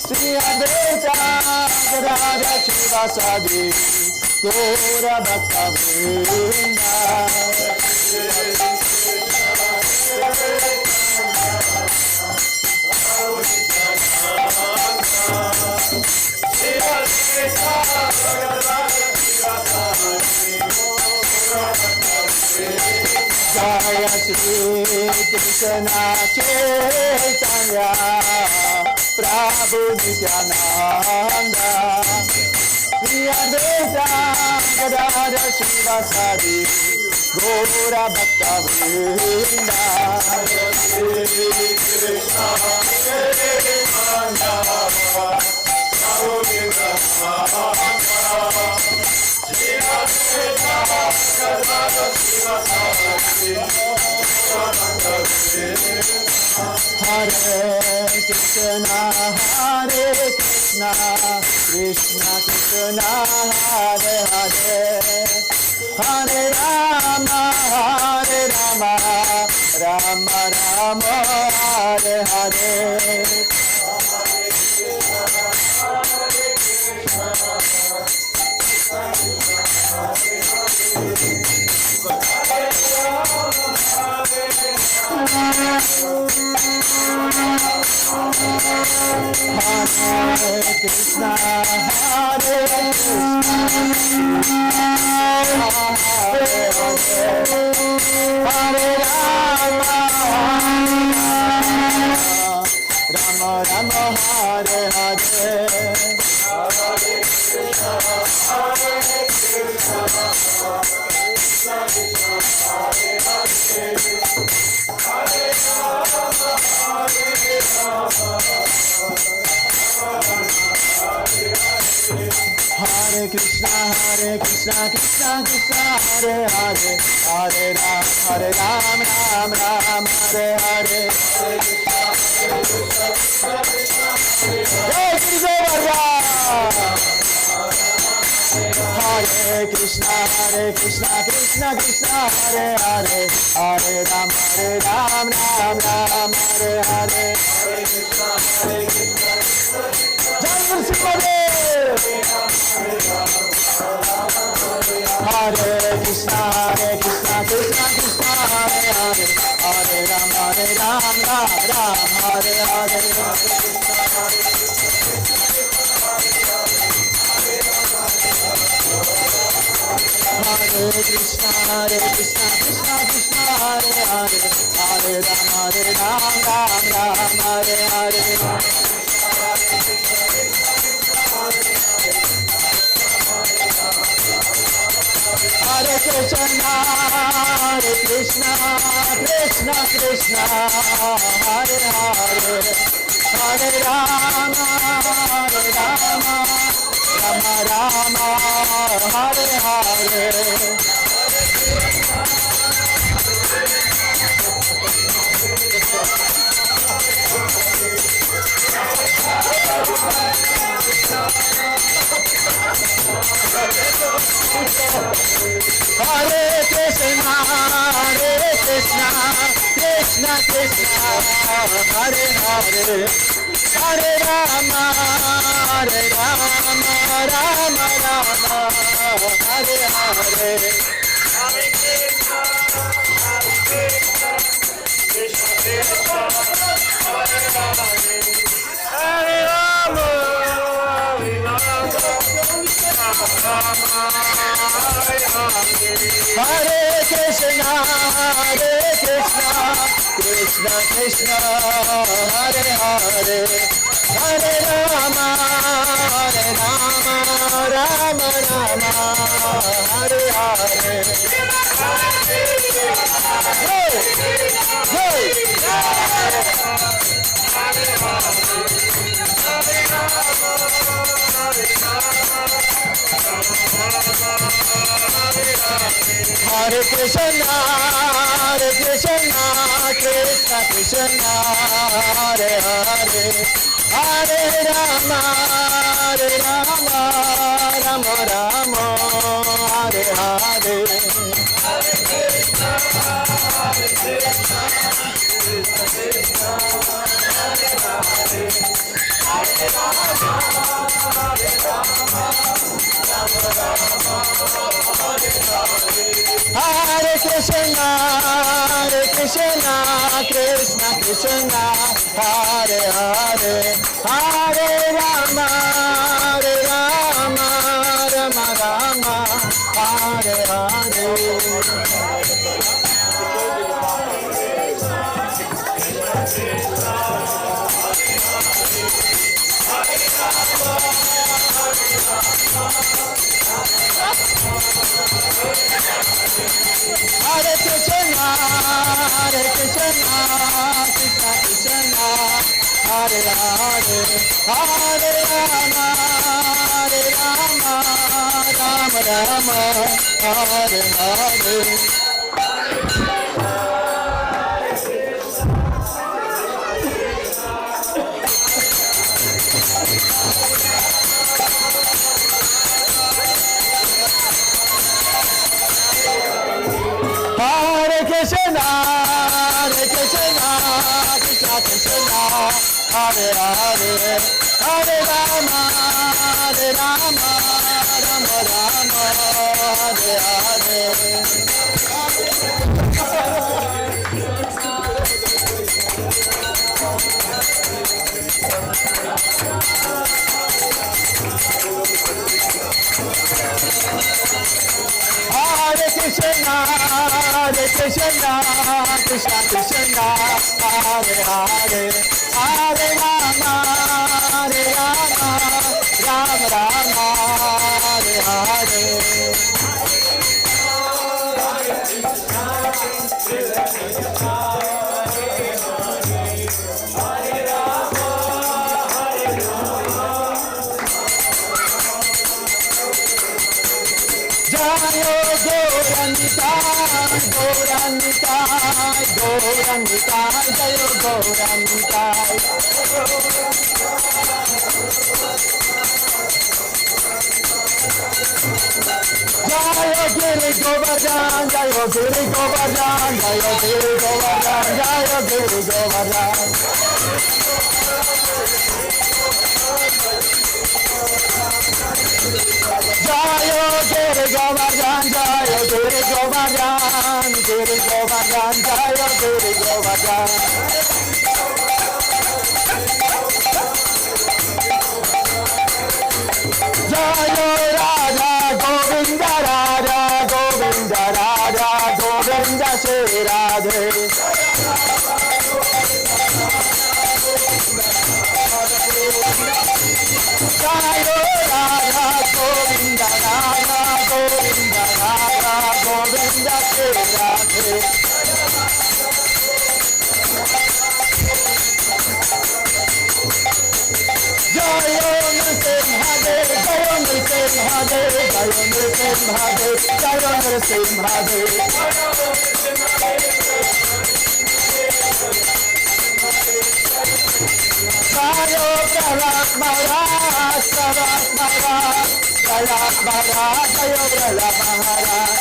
Shri Advaita Gadadhara Shivasadi Gaura Bhakta Vrinda Jaya Shri Krishna Chaitanya Prabhu Nityananda Shri Advaita Gadadhara Shivasadi Gaura Bhakta Vrinda Shri Krishna Chaitanya Prabhu Nityananda Hare Krishna, Krishna Krishna, Hare Hare, Hare Rama, Rama Rama, Hare Hare. Hare Krishna, Hare Rama, Rama, Hare Hare. Hare Krishna, Krishna Krishna, Hare Hare, Hare Ram, Ram Ram, Hare Hare. Jai Shri Govardhan. Hare Krishna, Krishna Krishna, Hare Hare, Hare Ram, Ram Ram, Hare Hare. Hare Krishna, Krishna. Jai Nrsimhadev. Hare Krishna, Krishna Krishna, Hare Hare, Hare Ram, Ram Ram, Hare Hare. Hare Krishna, Krishna Krishna, Hare Hare, Hare Ram, Ram Ram, Hare Hare. Hare Krishna, Krishna Krishna, Hare Hare, Hare Rama, Rama Rama, Hare Hare. Hare Krishna, Krishna Krishna, Hare Hare, Hare Rama, Rama Rama, Hare Hare. Hare Krishna, Krishna Krishna, Hare Hare, Hare Rama, Hare Krishna, Krishna Krishna, Hare Hare, Hare Rama, Rama Rama, Hare Hare. Hey, hey. Hare Krishna, Krishna Krishna, Hare Hare, Hare Rama, Rama Rama, Hare Hare. Hare Krishna, Krishna Krishna, Hare Hare, Hare Rama, Rama Hare Krishna, Krishna Krishna, Hare Hare, Hare Rama, Rama Rama, Hare Hare. Hare Krishna, Krishna Krishna, Hare Hare, Hare Rama, Rama Rama, Hare Hare. Hare Krishna, Krishna Krishna, Hare Hare, Hare Rama, Rama Rama, Hare Hare. Hare Krishna, Krishna Krishna, Hare Hare, Hare Rama, Rama Rama, Hare Hare. Jayo Gauranitai, Jayo Gauranitai. Jayo Giri Govardhan, Jayo Giri Govardhan, Jayo Giri Govardhan, Jayo Giri Govardhan. Govardhan, Jaya Giri Govardhan, Giri Govardhan, Jaya Giri Govardhan. Jaya Radha Govinda Radha Govinda Radha Govinda Shri Radhe. Jaya Radha Govinda Radha Govinda Radha Govinda Shri Radhe. Jaya Nrsimhadev, Jaya Nrsimhadev, Jaya Nrsimhadev, Jaya Nrsimhadev. Jaya Prahlad Maharaj, Prahlad Maharaj, Prahlad Maharaj, Jaya Prahlad Maharaj.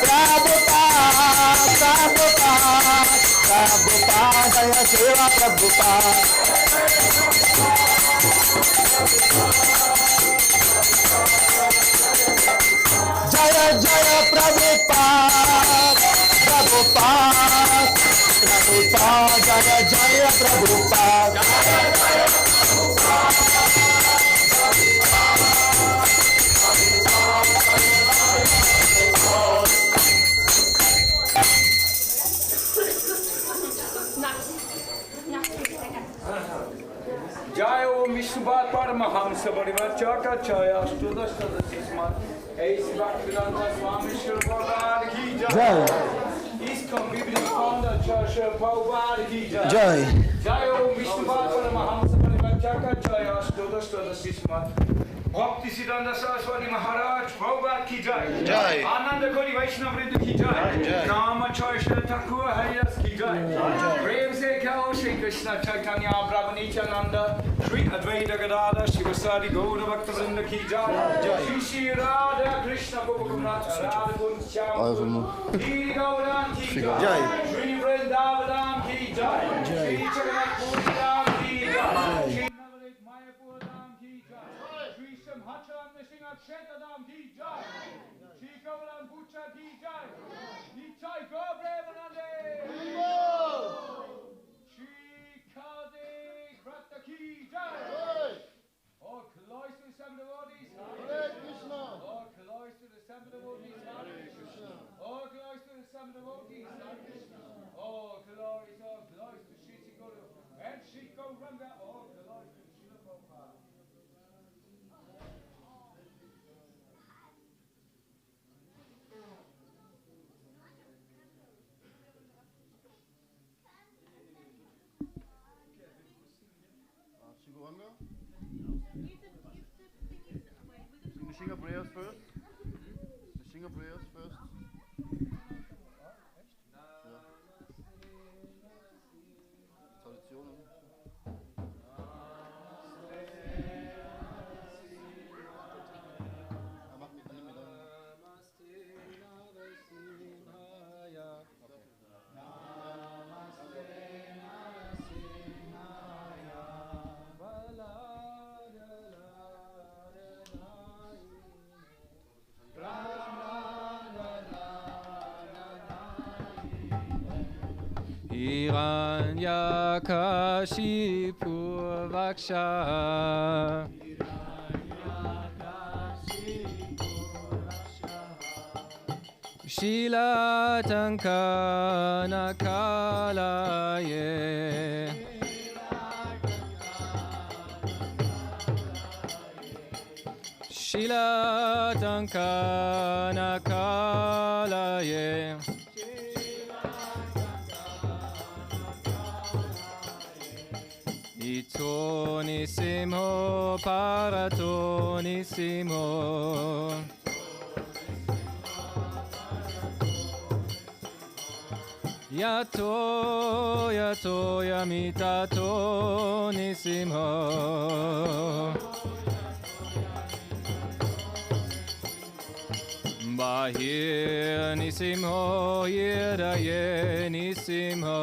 Prabhupada, Prabhupada, Prabhupada, Jaya Shiva Prabhupada. Jaya Jaya Prabhupada, Prabhupada, Prabhupada, Jaya Jaya Prabhupada. Jai Om Vishnupat Paramahamsa Parivachaka Chaya Studastasismat Ace Bhaktivedanta Swami Shilpavad Ki Jai. ISKCON Biblical Founder Church Prabhupada Ki Jai. Jai Om Vishnupat Paramahamsa Parivachaka Chaya Studastasismat Bhakti Siddhanta Saraswati Maharaj Prabhupada Ki Jai. Ananda Kori Vaishnava Vrinda Ki Jai. Rama Choisha Thakur Haridas Ki Jai. Prem Se Kyo Shri Krishna Chaitanya Prabhu Nityananda Shri Advaita Gadada Shivasari Gaura Bhakta Vrinda Ki Jai. Shri Shri Radha Krishna Gopakumnath Radha Kund Shyam Shri Gauran Ki Jai. Shri Vrindavan Ki Jai. Shri Jagannath Puri Dham Ki Jai. Shri Navalit Mayapur Dham Ki Jai. Shri Simhachalam Kshetradam Ki Jai. Shri Govardhan Puja Ki Jai. Nitai Govardhan Shri Katha Ki Jai. All glories to the seven devotees. All glories to the seven devotees. All glories to the seven devotees. All glories to Shri Guru and Shri Gauranga. All glories to Srila Prabhupada. Sing the prayers first. Sing the prayers first. Tradition. Hiranyakashipu Vaksha Shilatankana Kalaye Shilatankana Kalaye Tonissimo paratonissimo Yato yamita tonissimo Bahirnissimo Yirayenissimo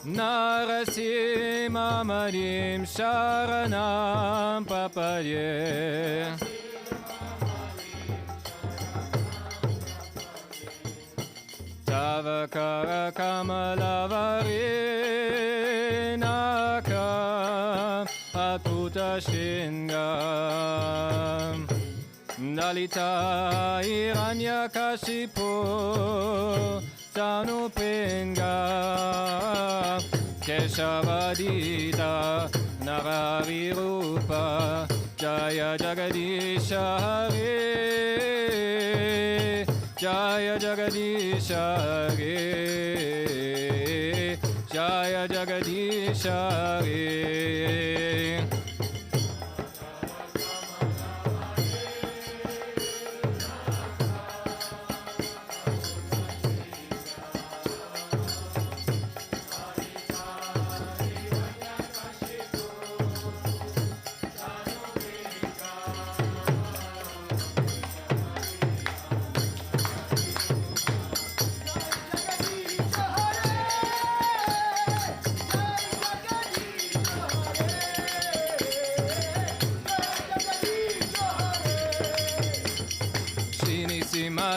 Narasimamadim Sharanam Papaye Tavakara Kamalavari Naka Atuta Shingam Dalita Hiranyakashipu Tanupinga Keshavadita Naravirupa Jaya Jagadisha Hare Jaya Jagadisha Hare Jaya Jagadisha Hare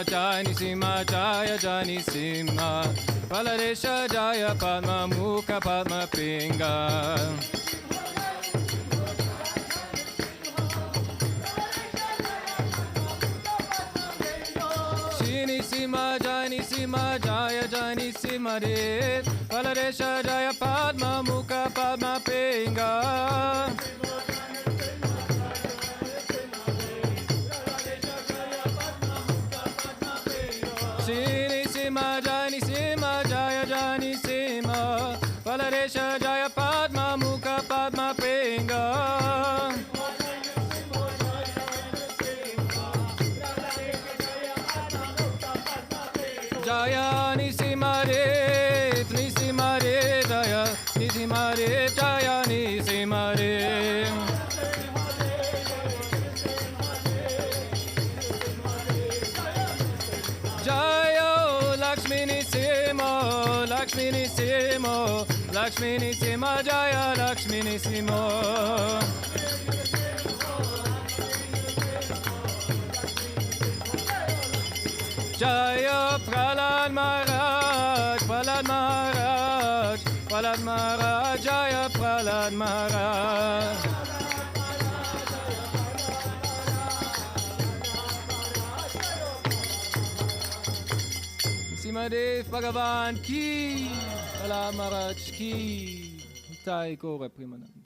Jani Sima Jaya Jani Sima Palaresha Jaya Padma Mukha Padma Pinga Shini Sima Jani Sima Jaya Jani Sima Dev Palaresha Jaya Padma Mukha Padma Pinga Shini Sima Jani Sima Jaya Jani Sima Palaresha Jaya Padma Mukha Padma Pinga Jaya Nisima Dev Nisima Dev Jaya Nisima Dev Jaya Nisima Dev Lakshmi Nisimo, Lakshmi Nisima Jaya Lakshmi Nisimo. Jaya Prahlad Maharaj, Prahlad Maharaj, Prahlad Maharaj, Jaya Prahlad Maharaj. Simadev Bhagavan ki, Prahlad Maharaj ki, Nitai Gaura Premanandi.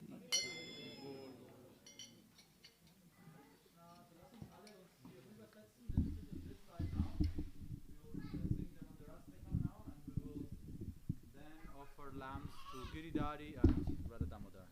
Lambs to Giridhari and Radha Damodar.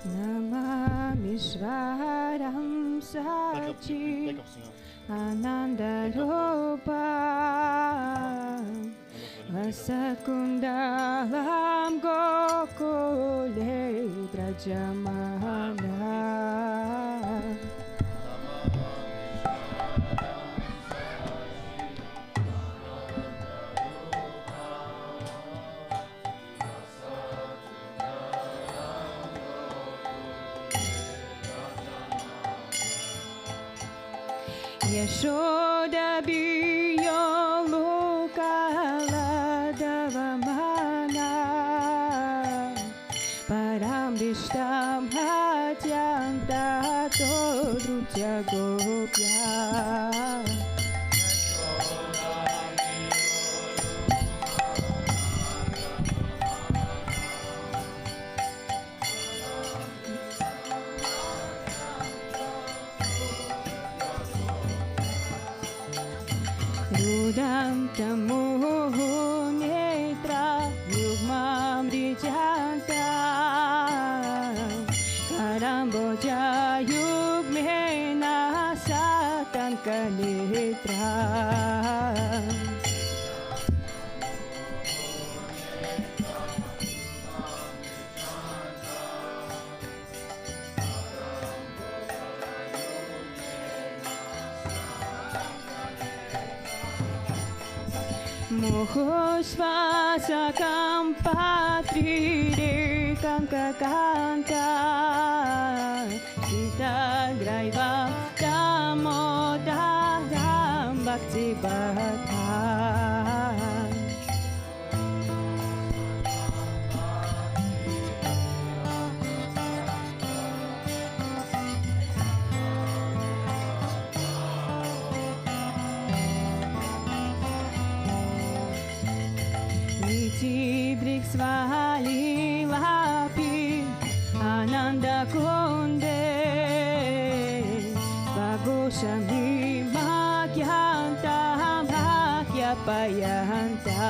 Namamishvaram Sachi Ananda Rupa Vasakundalam Gokule Brajamana Yashoda Biyo Lukala Davamana Param Vishtam Janta Todrucha Gopya Rudam Tamu Netra Yugmam Rijanta Karamboja Yugmena Satan Kalitra Mohosvasa Kampatri Kankakanta Sita Graiva Damoda Dam Bhakti Bhata Svali Vapi Ananda Kunde Bagoshami Bhagyanta Bhagya Payanta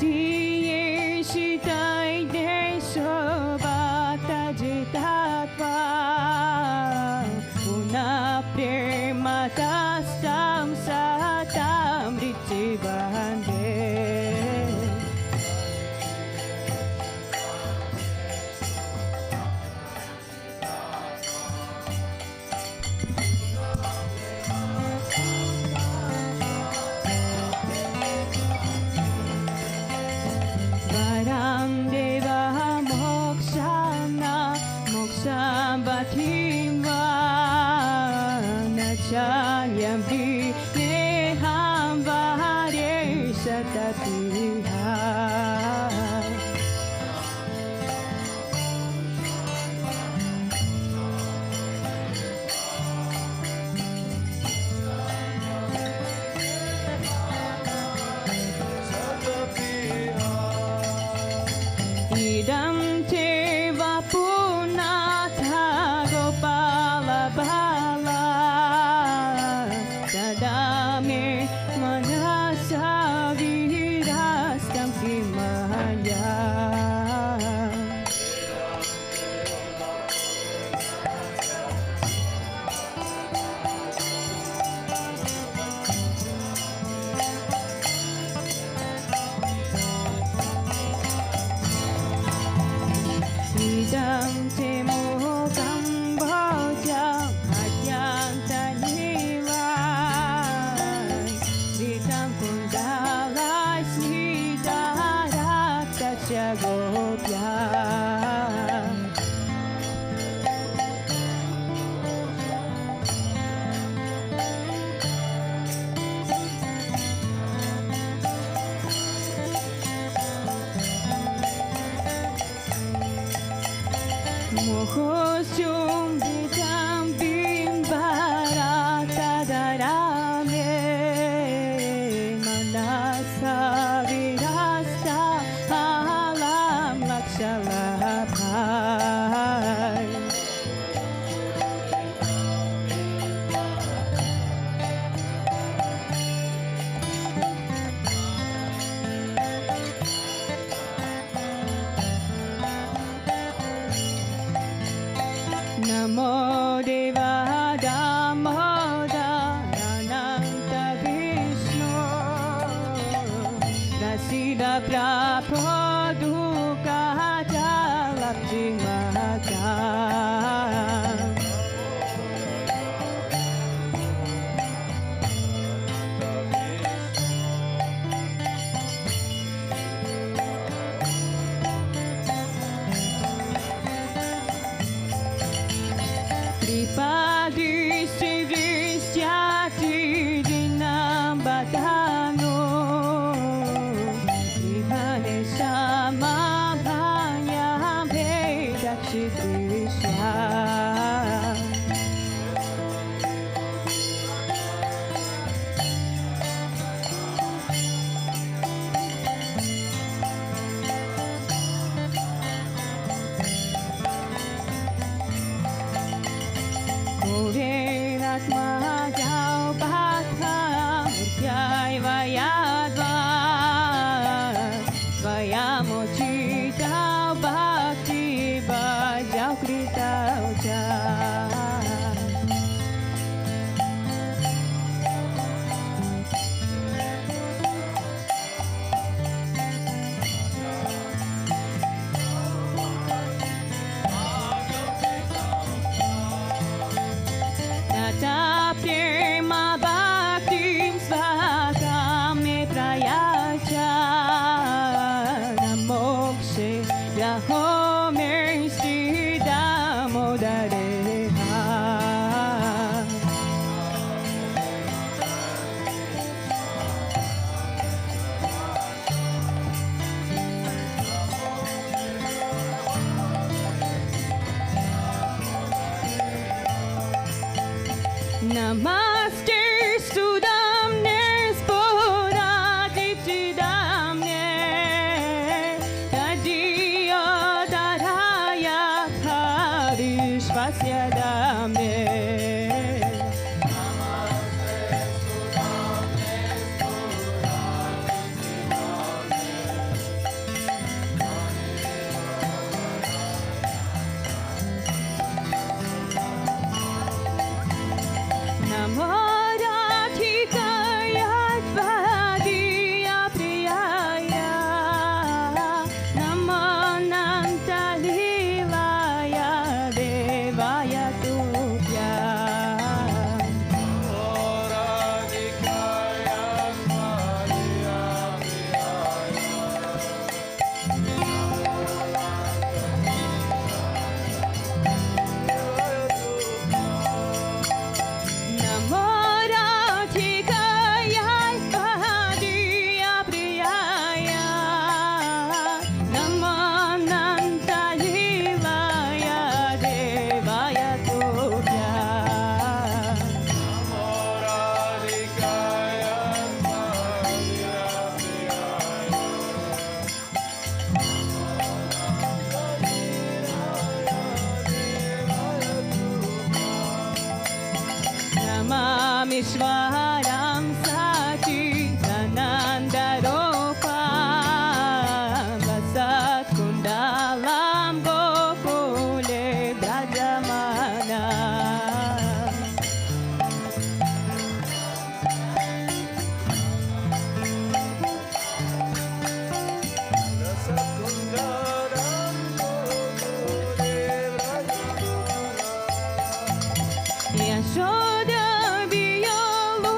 Diye shitai de sobata jitatva Una prema tastam satam ritzivande Chanyambi neham vare satatiha Idam te vapunatha gopala bala Dame manasa virastam kimaya Idam te moham bhaja bhadyanta niva Vitam kundala siddharata jagopya Mohosyum vidam bimbarata darame Manasa virasta alam lakshalabhai Namo Deva Damoda Ananta Vishnu Rasida Prapoduka Jalapti Mata Shri Krishna. Namaste Sudamne Spoda Dipchidamne Tajiya Daraya Parishvasya Damne Ishwaram Sati Sananda Ropam Vasat Kundalam Gokule Brajamana Yashoda Viyolu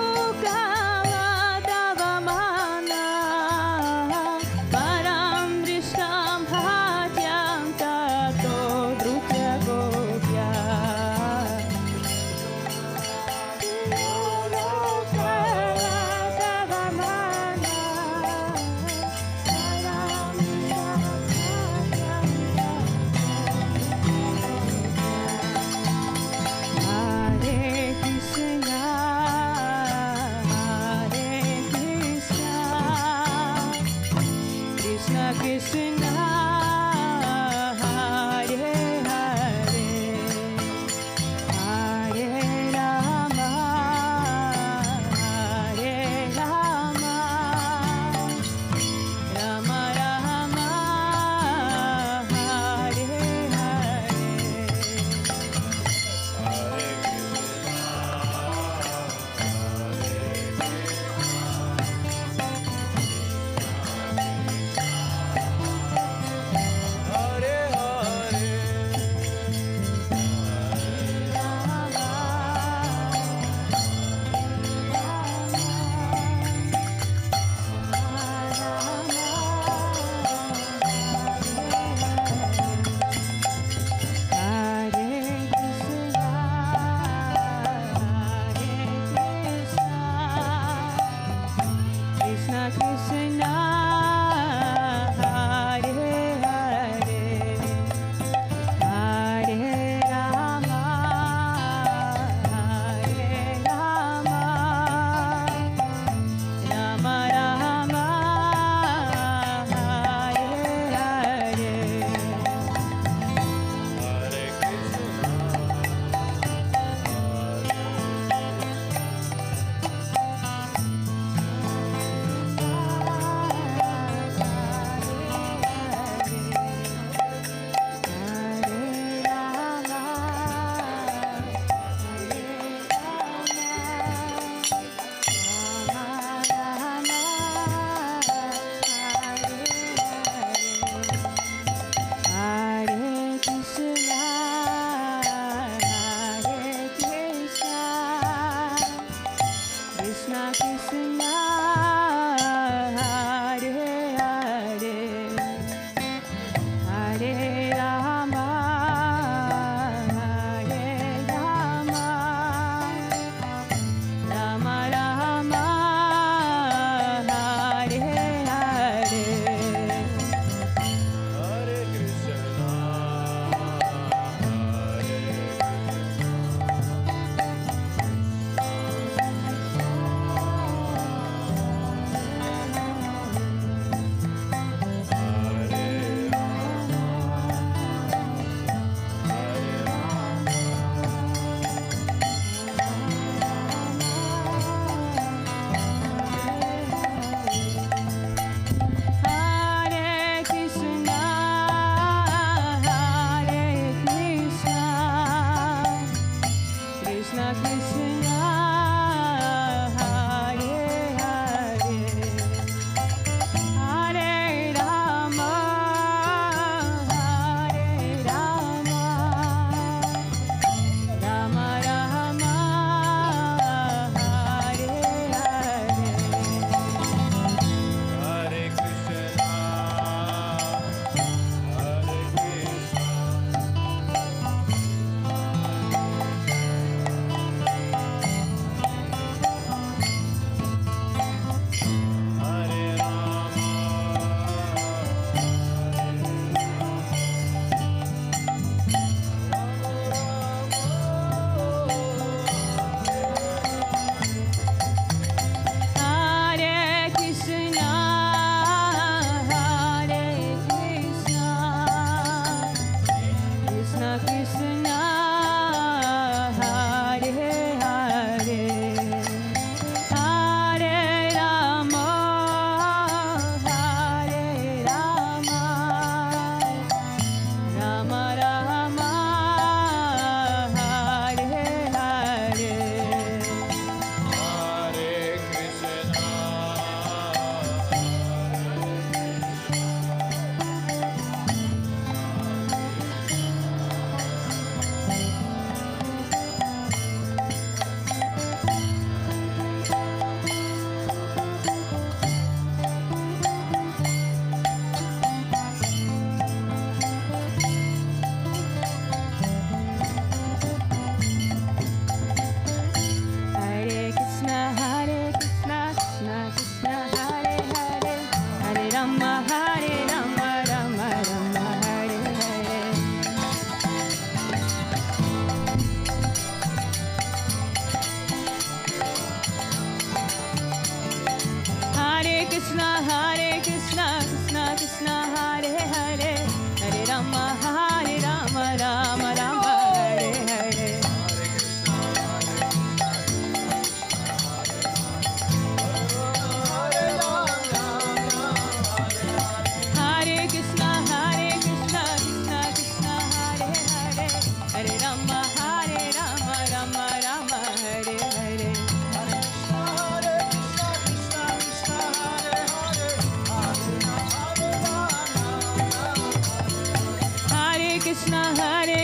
Krishna,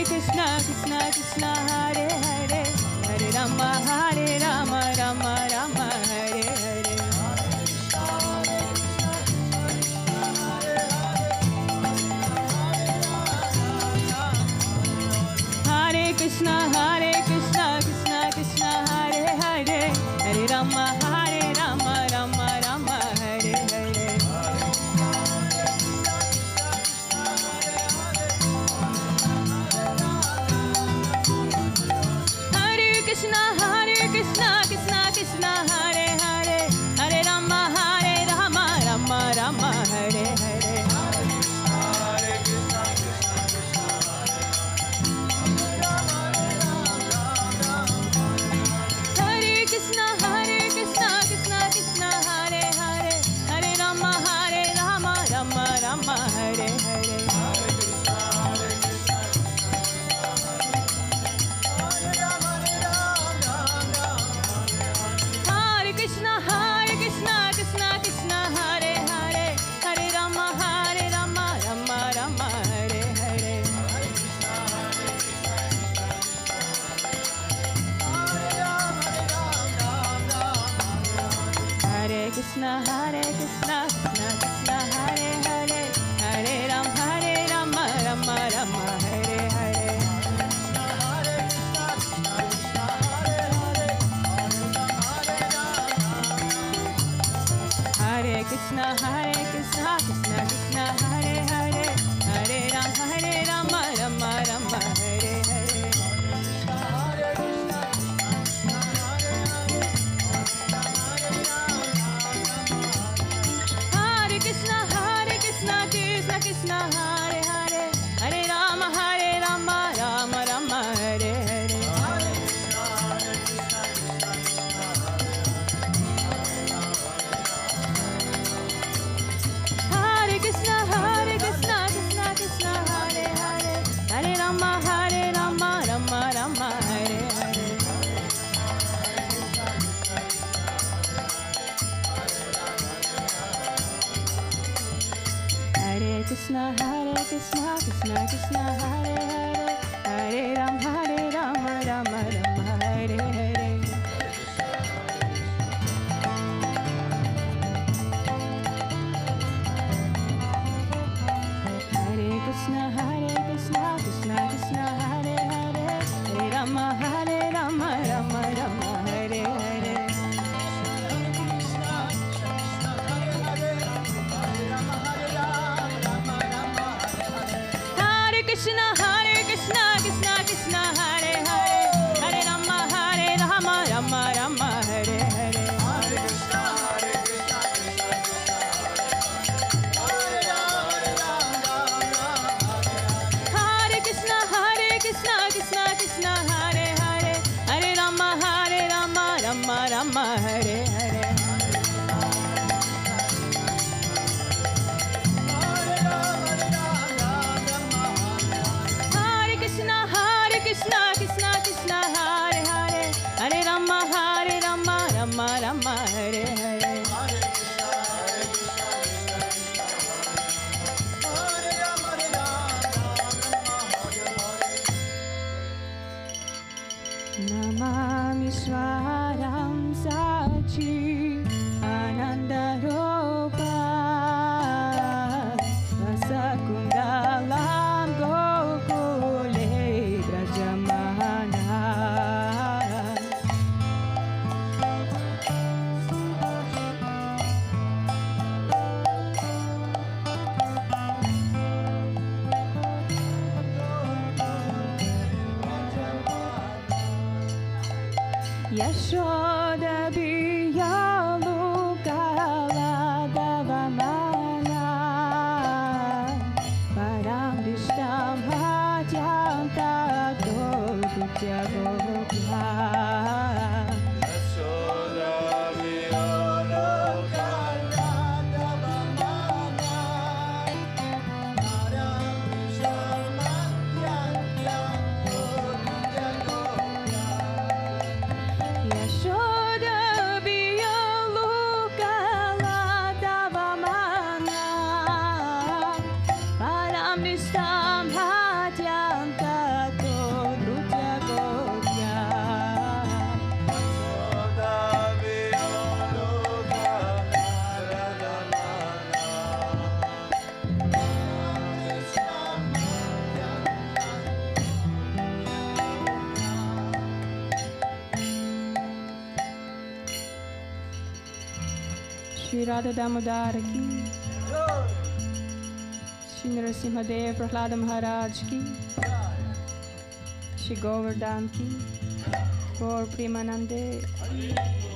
Krishna Krishna, Hare Hare, Hare Rama, Rama Rama, Hare Hare. Hare Krishna, Krishna Krishna, Hare Hare, Hare Rama, Rama Rama, Hare Hare. Hare Krishna, Krishna Krishna, Hare Hare, Hare Rama, Rama Rama, Hare Hare. Hare Krishna, Krishna Krishna, Hare Hare, Hare Rama, Rama Rama, Hare Hare. Hare Krishna, Krishna Krishna, Hare Hare, Hare Rama, Rama Rama, Hare Hare. Hare Krishna, Krishna Krishna, Hare Hare, Hare Rama, Rama Rama, Hare Hare. Hare Krishna, Krishna Krishna, Hare Hare, Hare Rama, Rama Rama, Hare Hare. Hare Krishna, Krishna Krishna, Hare Hare, Hare Rama, Rama Rama, Hare Hare. Hare Krishna, Krishna Krishna, Hare Hare, Hare Rama, Rama Rama, Hare Hare. Hare Krishna, Krishna Krishna, Hare Hare, Hare Rama, Rama Rama, Hare Hare. Hare Krishna, Krishna Krishna, Hare Hare, Hare Rama, Rama Rama, Hare Hare. Hare Krishna, Krishna Hare Hare, Hare Rama, Rama Rama, Hare Hare. Hare Krishna, Krishna Hare Hare, Hare Rama, Rama Rama, Hare Hare. Hare Krishna, Krishna Hare Hare, Hare Rama, Rama Rama, Hare Hare. Namami Swaram Sachi Ananda Ropa Vasakundalam Gokule Brajamana. Yashoda Biyalu Kaladavamana Param Dishtam Hatyam Tato Puja. Yashoda Shri Radha Damodar ki, Shri Narasimhadev Prahlada Maharaj ki, Shri Govardhan ki, Gaur Premanande.